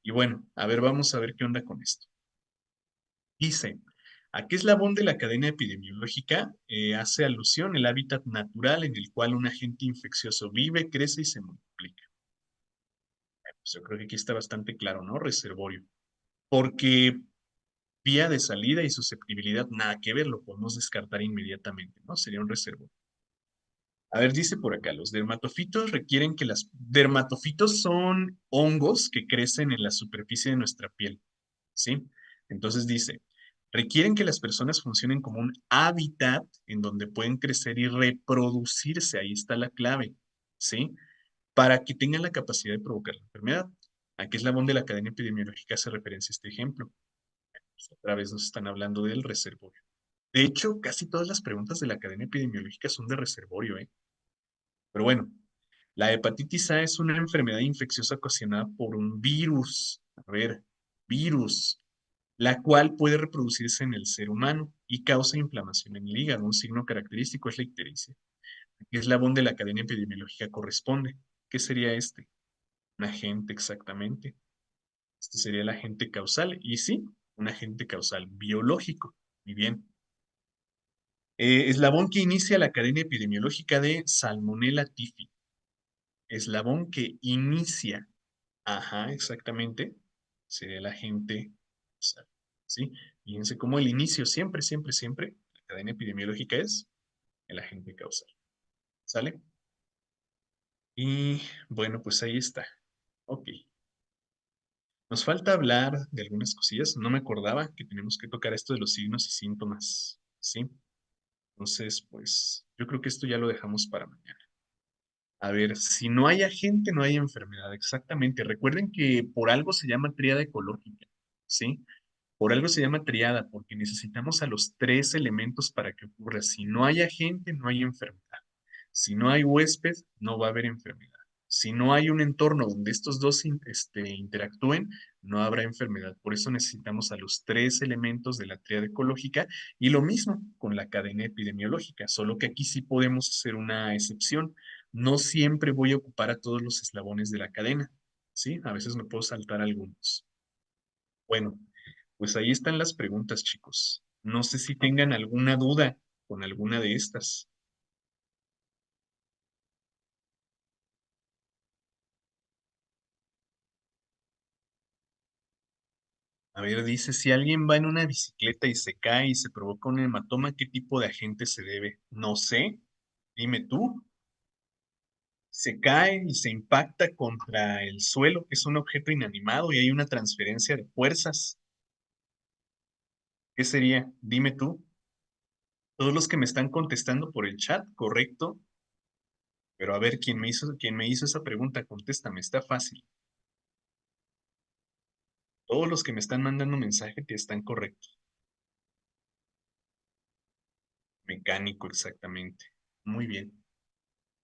Y bueno, a ver, vamos a ver qué onda con esto. Dice, ¿a qué eslabón de la cadena epidemiológica hace alusión el hábitat natural en el cual un agente infeccioso vive, crece y se multiplica? Pues yo creo que aquí está bastante claro, ¿no? Reservorio. Porque vía de salida y susceptibilidad, nada que ver, lo podemos descartar inmediatamente, ¿no? Sería un reservorio. A ver, dice por acá, los dermatofitos requieren que las... Dermatofitos son hongos que crecen en la superficie de nuestra piel, ¿sí? Entonces dice, requieren que las personas funcionen como un hábitat en donde pueden crecer y reproducirse, ahí está la clave, ¿sí? Para que tengan la capacidad de provocar la enfermedad. ¿A qué eslabón de la cadena epidemiológica hace referencia este ejemplo? Pues otra vez nos están hablando del reservorio. De hecho, casi todas las preguntas de la cadena epidemiológica son de reservorio, ¿eh? Pero bueno, la hepatitis A es una enfermedad infecciosa ocasionada por un virus. A ver, virus, la cual puede reproducirse en el ser humano y causa inflamación en el hígado. Un signo característico es la ictericia. ¿A qué eslabón de la cadena epidemiológica corresponde? ¿Qué sería este? Un agente exactamente. Este sería el agente causal. Y sí, un agente causal biológico. Muy bien. Eslabón que inicia la cadena epidemiológica de Salmonella typhi. Eslabón que inicia, ajá, exactamente, sería el agente causal, ¿sí? Fíjense cómo el inicio siempre, siempre, siempre, la cadena epidemiológica es el agente causal, ¿sale? Y bueno, pues ahí está. Ok. Nos falta hablar de algunas cosillas. No me acordaba que tenemos que tocar esto de los signos y síntomas, ¿sí? Entonces, pues yo creo que esto ya lo dejamos para mañana. A ver, si no hay agente, no hay enfermedad. Exactamente. Recuerden que por algo se llama tríada ecológica, ¿sí? Por algo se llama triada, porque necesitamos a los tres elementos para que ocurra. Si no hay agente, no hay enfermedad. Si no hay huésped, no va a haber enfermedad. Si no hay un entorno donde estos dos interactúen, no habrá enfermedad. Por eso necesitamos a los tres elementos de la tríada ecológica y lo mismo con la cadena epidemiológica, solo que aquí sí podemos hacer una excepción. No siempre voy a ocupar a todos los eslabones de la cadena, ¿sí? A veces me puedo saltar algunos. Bueno, pues ahí están las preguntas, chicos. No sé si tengan alguna duda con alguna de estas. A ver, dice, si alguien va en una bicicleta y se cae y se provoca un hematoma, ¿qué tipo de agente se debe? No sé, dime tú. Se cae y se impacta contra el suelo, que es un objeto inanimado, y hay una transferencia de fuerzas. ¿Qué sería? Dime tú. Todos los que me están contestando por el chat, correcto. Pero a ver, quién me hizo esa pregunta, contéstame, está fácil. Todos los que me están mandando mensaje te están correctos. Mecánico, exactamente. Muy bien.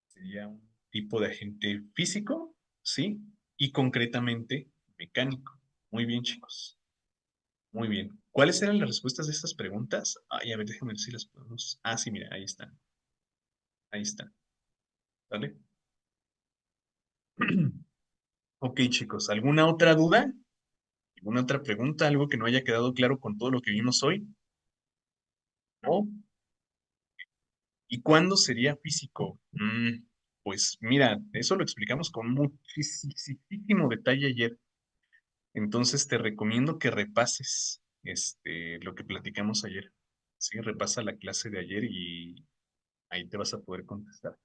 Sería un tipo de agente físico, ¿sí? Y concretamente mecánico. Muy bien, chicos. Muy bien. ¿Cuáles eran las respuestas de estas preguntas? Ay, a ver, déjame ver si las podemos. Ah, sí, mira, ahí están. Ahí están. ¿Vale? Ok, chicos. ¿Alguna otra duda? ¿Alguna otra pregunta? ¿Algo que no haya quedado claro con todo lo que vimos hoy? ¿No? ¿Y cuándo sería físico? Pues mira, eso lo explicamos con muchísimo detalle ayer. Entonces te recomiendo que repases lo que platicamos ayer. Sí, repasa la clase de ayer y ahí te vas a poder contestar.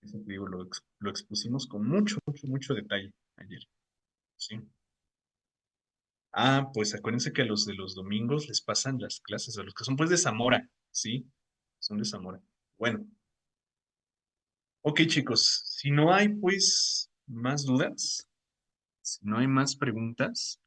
Eso te digo, lo expusimos con mucho, mucho, mucho detalle ayer. Sí. Ah, pues acuérdense que a los de los domingos les pasan las clases, a los que son pues de Zamora, ¿sí? Son de Zamora. Bueno, ok chicos, si no hay pues más dudas, si no hay más preguntas,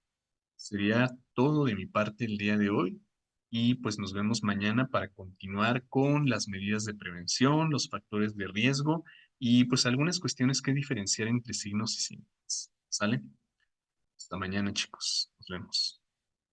sería todo de mi parte el día de hoy y pues nos vemos mañana para continuar con las medidas de prevención, los factores de riesgo y pues algunas cuestiones que diferenciar entre signos y síntomas. ¿Sale? Hasta mañana chicos, nos vemos.